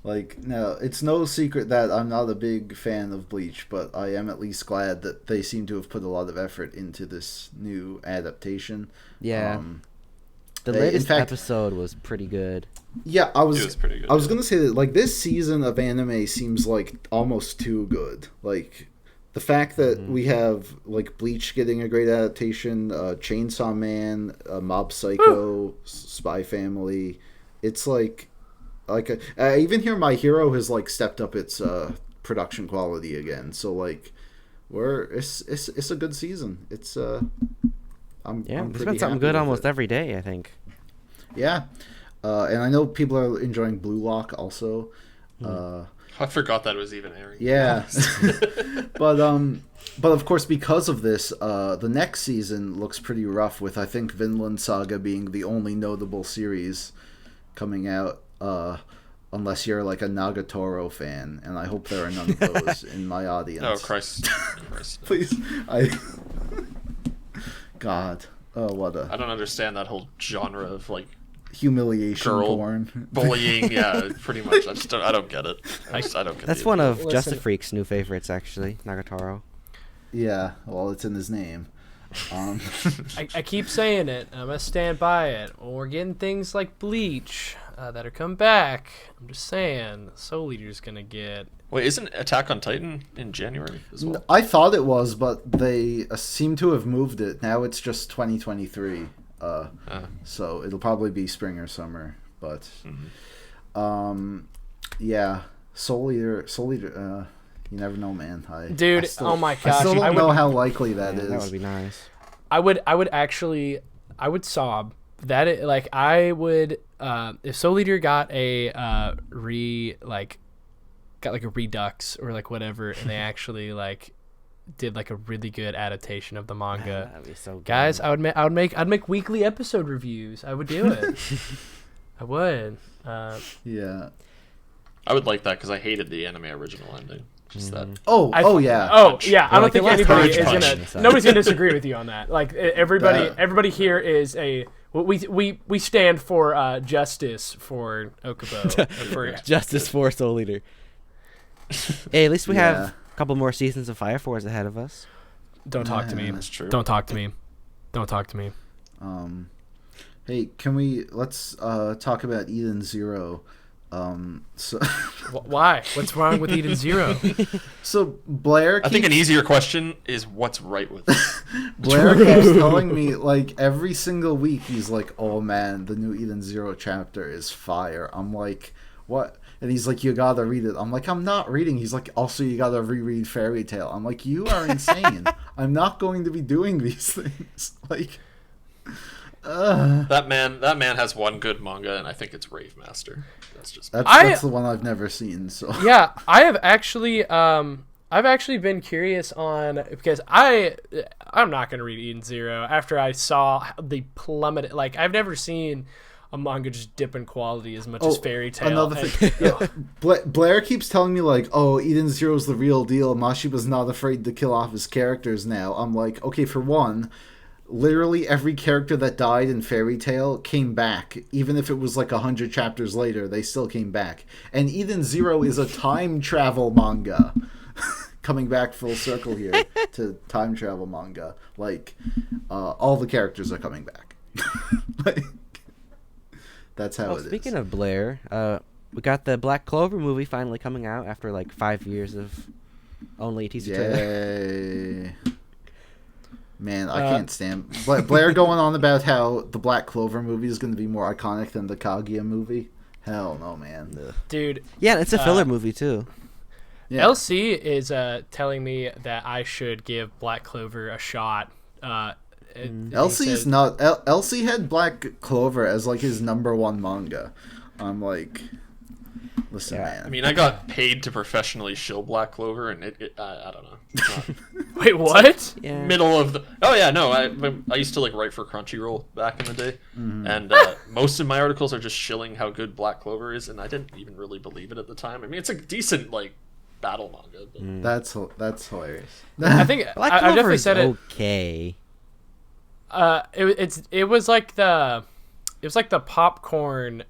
Like, no, it's no secret that I'm not a big fan of Bleach, but I am at least glad that they seem to have put a lot of effort into this new adaptation. Yeah. The latest episode was pretty good. Yeah, it was pretty good. I was gonna say that like this season of anime seems like almost too good. Like the fact that we have like Bleach getting a great adaptation, Chainsaw Man, Mob Psycho, Spy Family. It's like I even hear My Hero has like stepped up its production quality again. So like it's a good season. It's I'm there's been something good almost every day, I think. Yeah. And I know people are enjoying Blue Lock also. I forgot that it was even airing. Yeah. But of course, because of this, the next season looks pretty rough, with I think Vinland Saga being the only notable series coming out, unless you're like a Nagatoro fan, and I hope there are none of those in my audience. Oh, Christ. Please. God. Oh, what a... I don't understand that whole genre of like humiliation girl porn. bullying. Yeah, pretty much. I don't get it. I don't get it. That's one of Just a Freak's new favorites, actually, Nagatoro. Yeah, well, it's in his name. I keep saying it. I'm gonna stand by it. When we're getting things like Bleach that are coming back, I'm just saying, Soul Eater's gonna get. Wait, isn't Attack on Titan in January as well? I thought it was, but they seem to have moved it. Now it's just 2023. So it'll probably be spring or summer. But, yeah, Soul Eater. You never know, man. Oh my gosh! I still don't know how likely that is. That would be nice. I would sob that if Soul Eater got a redux or like whatever, and they actually like did like a really good adaptation of the manga. That'd be so good. Guys, I'd make weekly episode reviews. I would do it. I would. Yeah. I would like that because I hated the anime original ending. Just that. Yeah. I don't think anybody is nobody's gonna disagree with you on that. Like everybody here is we stand for justice for Okubo. Justice for Soul Eater. Hey, at least we have a couple more seasons of Fire Force ahead of us. Don't talk to me. That's true. Don't talk to me. Don't talk to me. Hey, let's talk about Eden Zero. Why? What's wrong with Eden Zero? So Blair I think an easier question is what's right with it. Blair keeps telling me, like, every single week he's like, oh man, the new Eden Zero chapter is fire. I'm like, what? And he's like, you gotta read it. I'm like, I'm not reading. He's like, also you gotta reread Fairy Tail. I'm like, you are insane. I'm not going to be doing these things. Like, that man has one good manga, and I think it's Rave Master. That's the one I've never seen. So yeah, I have actually been curious on, because I'm not gonna read Eden Zero after I saw the plummet. Like, I've never seen a manga just dip in quality as much as Fairy Tail. Another thing, Blair keeps telling me, like, oh, Eden Zero's the real deal. Mashiba's not afraid to kill off his characters now. I'm like, okay, for one, literally every character that died in Fairy Tail came back. Even if it was like 100 chapters later, they still came back. And Eden Zero is a time travel manga. Coming back full circle here to time travel manga. Like, all the characters are coming back. Like, that's how it is. Speaking of Blair, we got the Black Clover movie finally coming out after like 5 years of only a teaser trailer. Man, I can't stand Blair going on about how the Black Clover movie is going to be more iconic than the Kaguya movie. Hell no, man. Dude. Yeah, it's a filler movie too. Yeah. LC is telling me that I should give Black Clover a shot. LC's not. LC had Black Clover as like his #1 manga. I'm like, listen, man. I mean, I got paid to professionally shill Black Clover, and I don't know. It's not, wait, what? Yeah. Middle of the. Oh yeah, no. I used to like write for Crunchyroll back in the day, and most of my articles are just shilling how good Black Clover is, and I didn't even really believe it at the time. I mean, it's a decent like battle manga. But... That's hilarious. I think I definitely said it. Okay. It was like the popcorn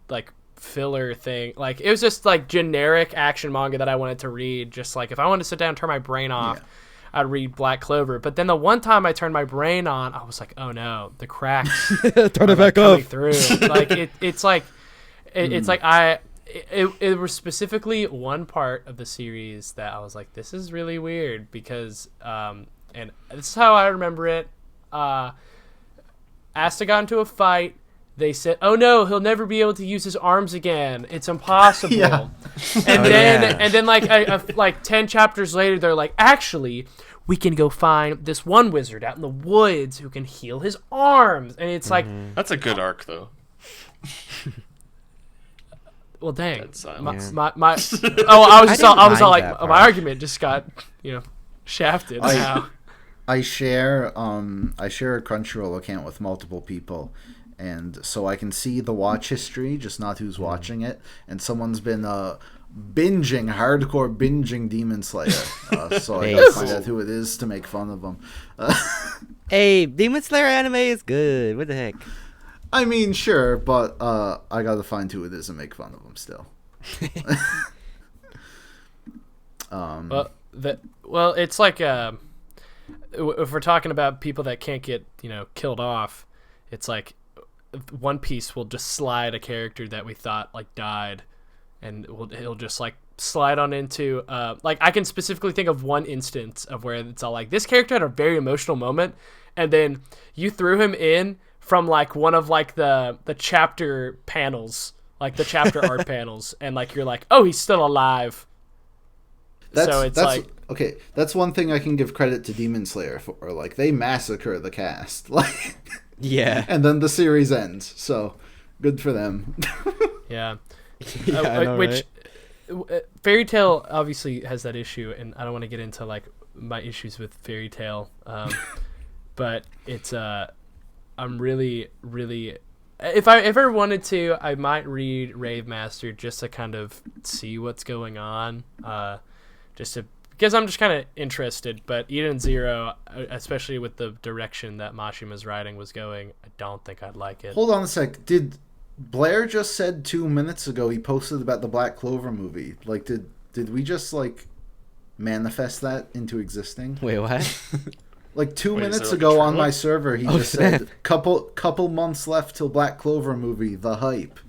like filler thing. Like, it was just like generic action manga that I wanted to read. Just like if I wanted to sit down and turn my brain off, I'd read Black Clover. But then the one time I turned my brain on, I was like, oh no, the cracks turn it back up through. Like it's like it was specifically one part of the series that I was like, this is really weird, because and this is how I remember it. Asta got into a fight. They said, oh no, he'll never be able to use his arms again. It's impossible. And then like 10 chapters later, they're like, actually, we can go find this one wizard out in the woods who can heal his arms. And it's like, that's a good arc though. Well, dang. My my argument just got, shafted. I share a Crunchyroll account with multiple people, and so I can see the watch history, just not who's watching it. And someone's been hardcore binging Demon Slayer, so I gotta find out who it is to make fun of them. Hey, Demon Slayer anime is good. What the heck? I mean, sure, but I gotta find who it is and make fun of them still. well, it's like if we're talking about people that can't get killed off, it's like One Piece will just slide a character that we thought like died, and he'll just like slide on into like I can specifically think of one instance of where it's all like this character had a very emotional moment, and then you threw him in from like one of like the chapter panels, like the chapter art panels, and like you're like, oh, he's still alive. That's like okay. That's one thing I can give credit to Demon Slayer for. Like they massacre the cast, like Yeah, and then the series ends. So good for them. Yeah, I know, which right? Fairy Tail obviously has that issue, and I don't want to get into like my issues with Fairy Tail, but it's I'm really if I ever wanted to, I might read Rave Master just to kind of see what's going on, because I'm just kind of interested. But Eden Zero, especially with the direction that Mashima's writing was going, I don't think I'd like it. Hold on a sec. Did Blair just said 2 minutes ago he posted about the Black Clover movie? Like, did we just like manifest that into existing? Wait, what? Like 2 Wait, minutes is there, like, ago a on trailer? my server, he Oh, just snap. said couple months left till Black Clover movie, the hype.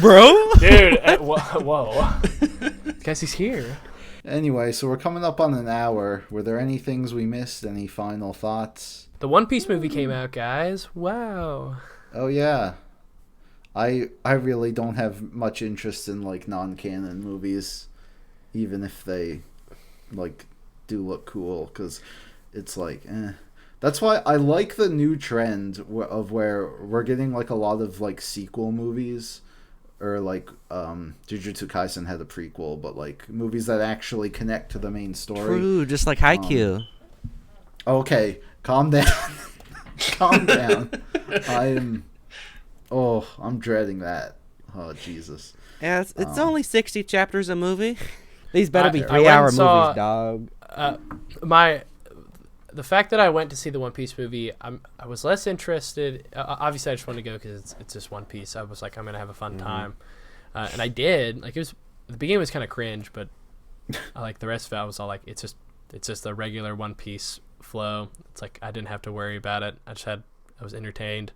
Bro? Dude, whoa. Guess he's here. Anyway, so we're coming up on an hour. Were there any things we missed? Any final thoughts? The One Piece movie came out, guys. Wow. Oh yeah. I really don't have much interest in like non-canon movies, even if they like do look cool, because it's like That's why I like the new trend of where we're getting like a lot of like sequel movies, or like Jujutsu Kaisen had a prequel, but like movies that actually connect to the main story. True, just like Haikyuu. Okay, calm down. Calm down. I'm dreading that. Oh Jesus. Yeah, it's only 60 chapters a movie. These better be I 3-hour went and saw- movies, dog. The fact that I went to see the One Piece movie, I was less interested. Obviously, I just wanted to go because it's just One Piece. I was like, I'm gonna have a fun time, and I did. Like the beginning was kind of cringe, but like the rest of it, I was all like, it's just the regular One Piece flow. It's like I didn't have to worry about it. I was entertained.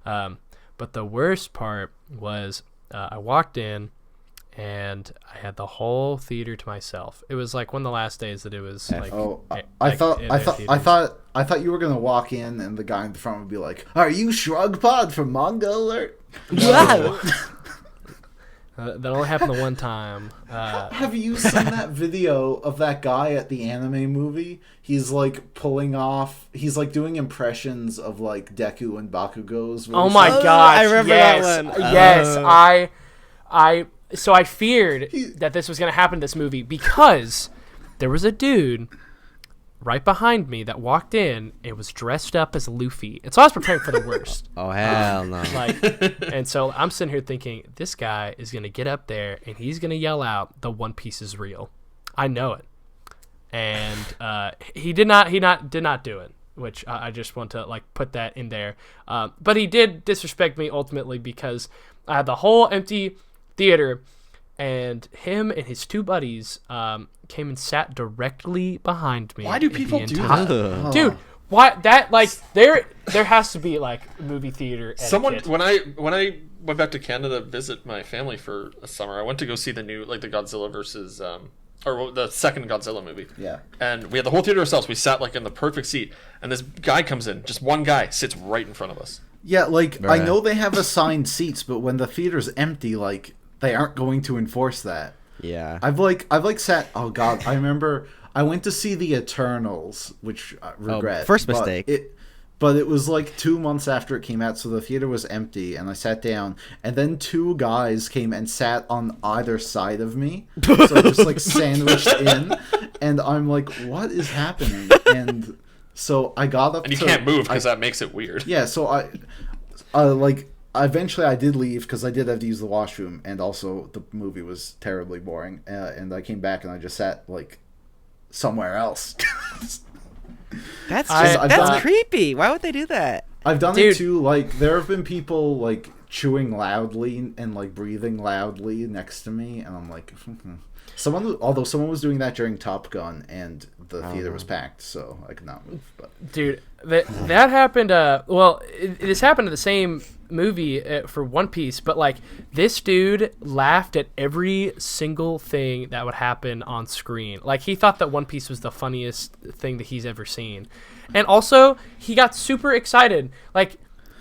But the worst part was I walked in and I had the whole theater to myself. It was like one of the last days that it was like. I thought you were gonna walk in and the guy in the front would be like, "Are you Shrugpod from Manga Alert?" Wow. That only happened the one time. Have you seen that video of that guy at the anime movie? He's like he's like doing impressions of like Deku and Bakugo's voices. Oh my gosh! I remember yes, that one. Yes, So I feared that this was going to happen in this movie because there was a dude right behind me that walked in and was dressed up as Luffy. And so I was preparing for the worst. Oh, hell no. And so I'm sitting here thinking, this guy is going to get up there and he's going to yell out, "The One Piece is real." I know it. And he did not do it, which I just want to like put that in there. But he did disrespect me ultimately because I had the whole empty theater, and him and his two buddies came and sat directly behind me. Why do people do that? Dude, why that like there has to be like movie theater etiquette. Someone when I went back to Canada to visit my family for a summer, I went to go see the new the Godzilla versus or the second Godzilla movie. Yeah. And we had the whole theater ourselves. We sat like in the perfect seat, and this guy comes in, just one guy sits right in front of us. Yeah, like Right. I know they have assigned seats, but when the theater's empty, like they aren't going to enforce that. Yeah. I've sat. Oh God, I remember I went to see the Eternals, which I regret. First mistake. But it was like 2 months after it came out, so the theater was empty, and I sat down, and then two guys came and sat on either side of me, so I just like sandwiched in, and I'm like, what is happening? And so I got up, And you can't move because that makes it weird. Yeah, so eventually I did leave because I did have to use the washroom, and also the movie was terribly boring, and I came back and I just sat like somewhere else. That's I've done it. creepy. Why would they do that? I've done Dude. it too. Like there have been people like chewing loudly and like breathing loudly next to me, and I'm like, although someone was doing that during Top Gun, and the theater was packed, so I could not move. But dude, that happened. This happened to the same movie for One Piece, but like this dude laughed at every single thing that would happen on screen. Like he thought that One Piece was the funniest thing that he's ever seen, and also he got super excited. Like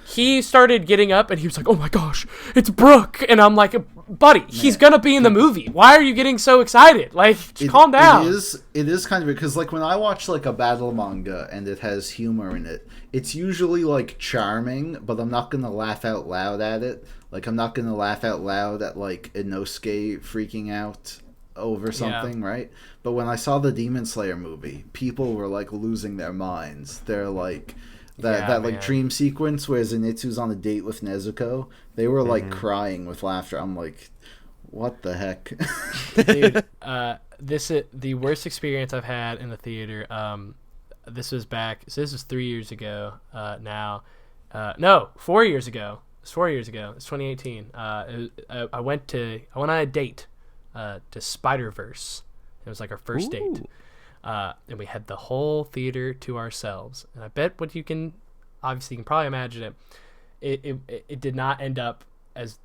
he started getting up and he was like, "Oh my gosh, it's Brooke!" And I'm like, "Buddy, he's gonna be in the movie. Why are you getting so excited? Like, calm down." It is kind of because like when I watch like a battle manga and it has humor in it, it's usually like charming, but I'm not gonna laugh out loud at it. Like I'm not gonna laugh out loud at like Inosuke freaking out over something, right? But when I saw the Demon Slayer movie, people were like losing their minds. They're like. That like dream sequence where Zenitsu's on a date with Nezuko, they were like crying with laughter. I'm like, what the heck? Dude, this is the worst experience I've had in the theater. This was 3 years ago. Now, no, 4 years ago. It's 4 years ago. It's 2018. I went on a date to Spider-Verse. It was like our first date. And we had the whole theater to ourselves. And I bet you can probably imagine it did not end up as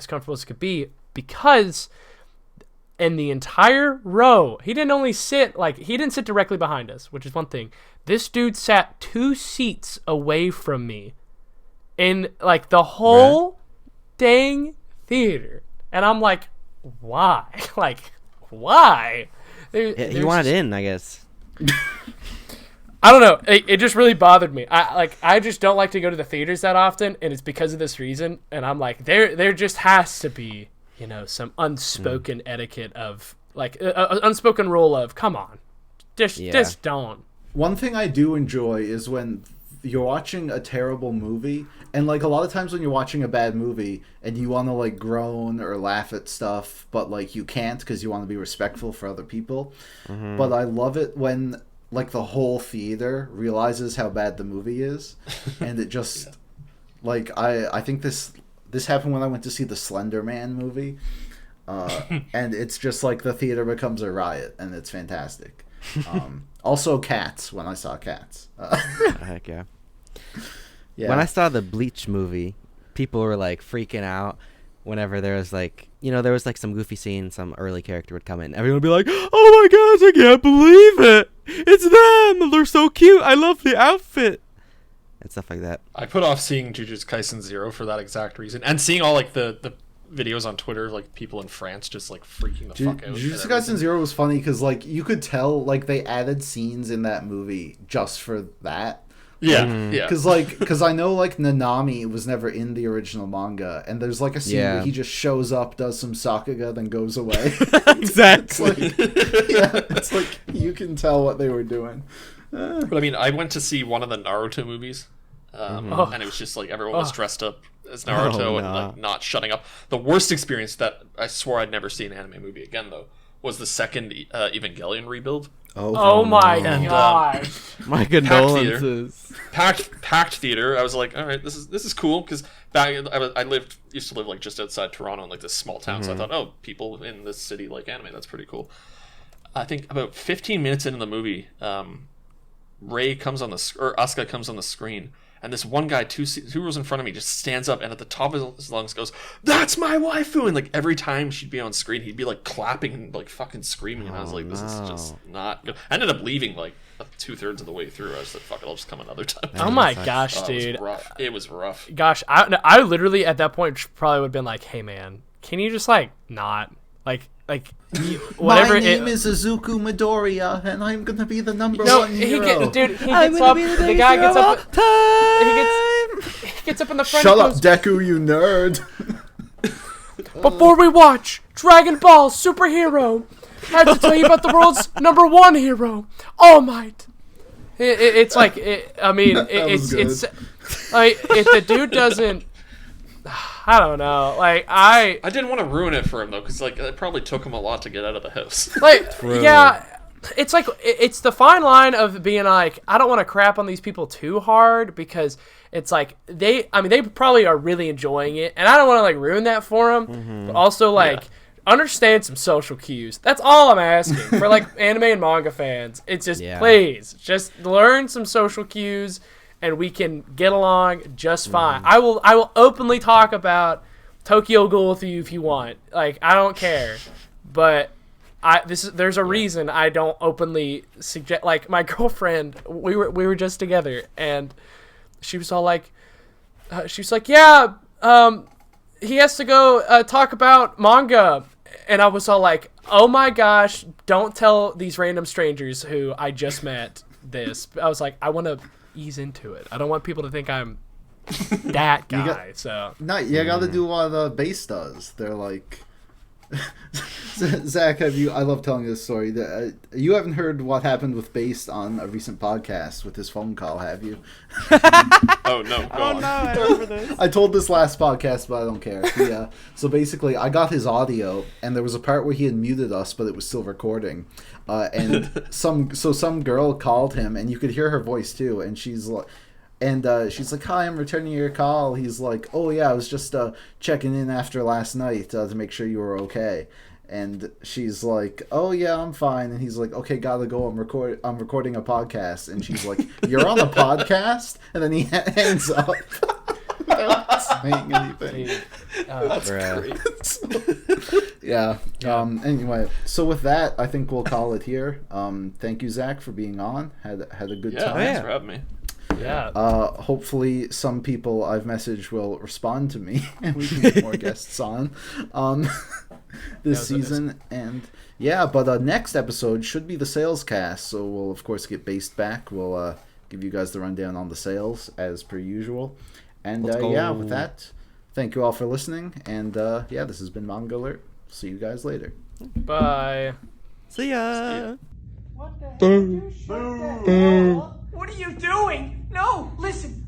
comfortable as it could be, because in the entire row, he didn't sit directly behind us, which is one thing. This dude sat 2 seats away from me in like the whole dang theater. And I'm like, why? Like, why? He wanted in, I guess. I don't know. It just really bothered me. I just don't like to go to the theaters that often, and it's because of this reason. And I'm like, there just has to be, some unspoken etiquette of like an unspoken rule of, come on, just don't. One thing I do enjoy is when you're watching a terrible movie, and like a lot of times when you're watching a bad movie and you want to like groan or laugh at stuff, but like you can't because you want to be respectful for other people. But I love it when like the whole theater realizes how bad the movie is, and it just like I think this happened when I went to see the Slender Man movie, and it's just like the theater becomes a riot, and it's fantastic. Also Cats, when I saw Cats. Heck yeah. When I saw the Bleach movie, people were like freaking out whenever there was like, there was like some goofy scene, some early character would come in. Everyone would be like, "Oh my gosh, I can't believe it. It's them. They're so cute. I love the outfit." And stuff like that. I put off seeing Jujutsu Kaisen 0 for that exact reason. And seeing all like the videos on Twitter, like people in France just like freaking the fuck out. Jujutsu Kaisen 0 was funny because like you could tell like they added scenes in that movie just for that. Yeah, because I know like Nanami was never in the original manga, and there's like a scene where he just shows up, does some Sakuga, then goes away. Exactly. It's like you can tell what they were doing. But I mean, I went to see one of the Naruto movies, and it was just like everyone was dressed up as Naruto and like not shutting up. The worst experience that I swore I'd never see an anime movie again though was the second Evangelion rebuild. Oh my god! My condolences. Packed theater. I was like, all right, this is cool because back I used to live like just outside Toronto in like this small town, so I thought, oh, people in this city like anime. That's pretty cool. I think about 15 minutes into the movie, Asuka comes on the screen, and this one guy two rows in front of me just stands up and at the top of his lungs goes, "That's my waifu!" And like every time she'd be on screen, he'd be like clapping and like fucking screaming, and I was like, this is just not good. I ended up leaving like 2/3 of the way through. I was like, fuck it, I'll just come another time. Oh my gosh, dude. It was rough. Gosh, I literally at that point probably would have been like, hey man, can you just like not like whatever. My name is Izuku Midoriya, and I'm gonna be the number one hero. He gets up. The guy gets up. He gets up in the front. Shut up, Deku, you nerd. Before we watch Dragon Ball Superhero, I have to tell you about the world's number one hero, All Might. It's like, it's like if the dude doesn't. I don't know. Like I didn't want to ruin it for him though, because like it probably took him a lot to get out of the house. Like yeah, it's like it's the fine line of being like, I don't want to crap on these people too hard, because it's like they probably are really enjoying it, and I don't want to like ruin that for them. But also like understand some social cues. That's all I'm asking for like anime and manga fans. It's just please just learn some social cues, and we can get along just fine. I will openly talk about Tokyo Ghoul with you if you want. Like, I don't care, but there's a reason I don't openly suggest. Like, my girlfriend, we were just together, and she was all like, yeah, he has to go talk about manga, and I was all like, oh my gosh, don't tell these random strangers who I just met this. I was like, I want to ease into it. I don't want people to think I'm that guy. You gotta do what Base does. They're like, Zach, I love telling this story. You haven't heard what happened with Base on a recent podcast with his phone call, have you? Oh no! Go on. No, I remember this. I told this last podcast, but I don't care. Yeah. So basically, I got his audio, and there was a part where he had muted us, but it was still recording. And some girl called him, and you could hear her voice too, and she's like. And she's like, hi, I'm returning your call. He's like, oh, yeah, I was just checking in after last night to make sure you were okay. And she's like, oh, yeah, I'm fine. And he's like, okay, gotta go. I'm recording a podcast. And she's like, you're on a podcast? And then he hangs up. Without saying anything. That's great. Yeah. Anyway, so with that, I think we'll call it here. Thank you, Zach, for being on. Had a good time. Thanks for having me. Yeah. Hopefully some people I've messaged will respond to me and we can get more guests on this season. And but next episode should be the sales cast, so we'll of course get Based back. We'll give you guys the rundown on the sales as per usual. And with that, thank you all for listening, and this has been Manga Alert. See you guys later. Bye. See ya. What the heck? You shut that door. What are you doing? No, listen.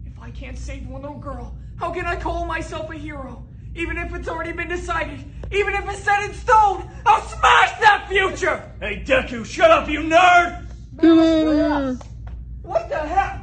If I can't save one little girl, how can I call myself a hero? Even if it's already been decided, even if it's set in stone, I'll smash that future! Hey, Deku, shut up, you nerd! What the heck?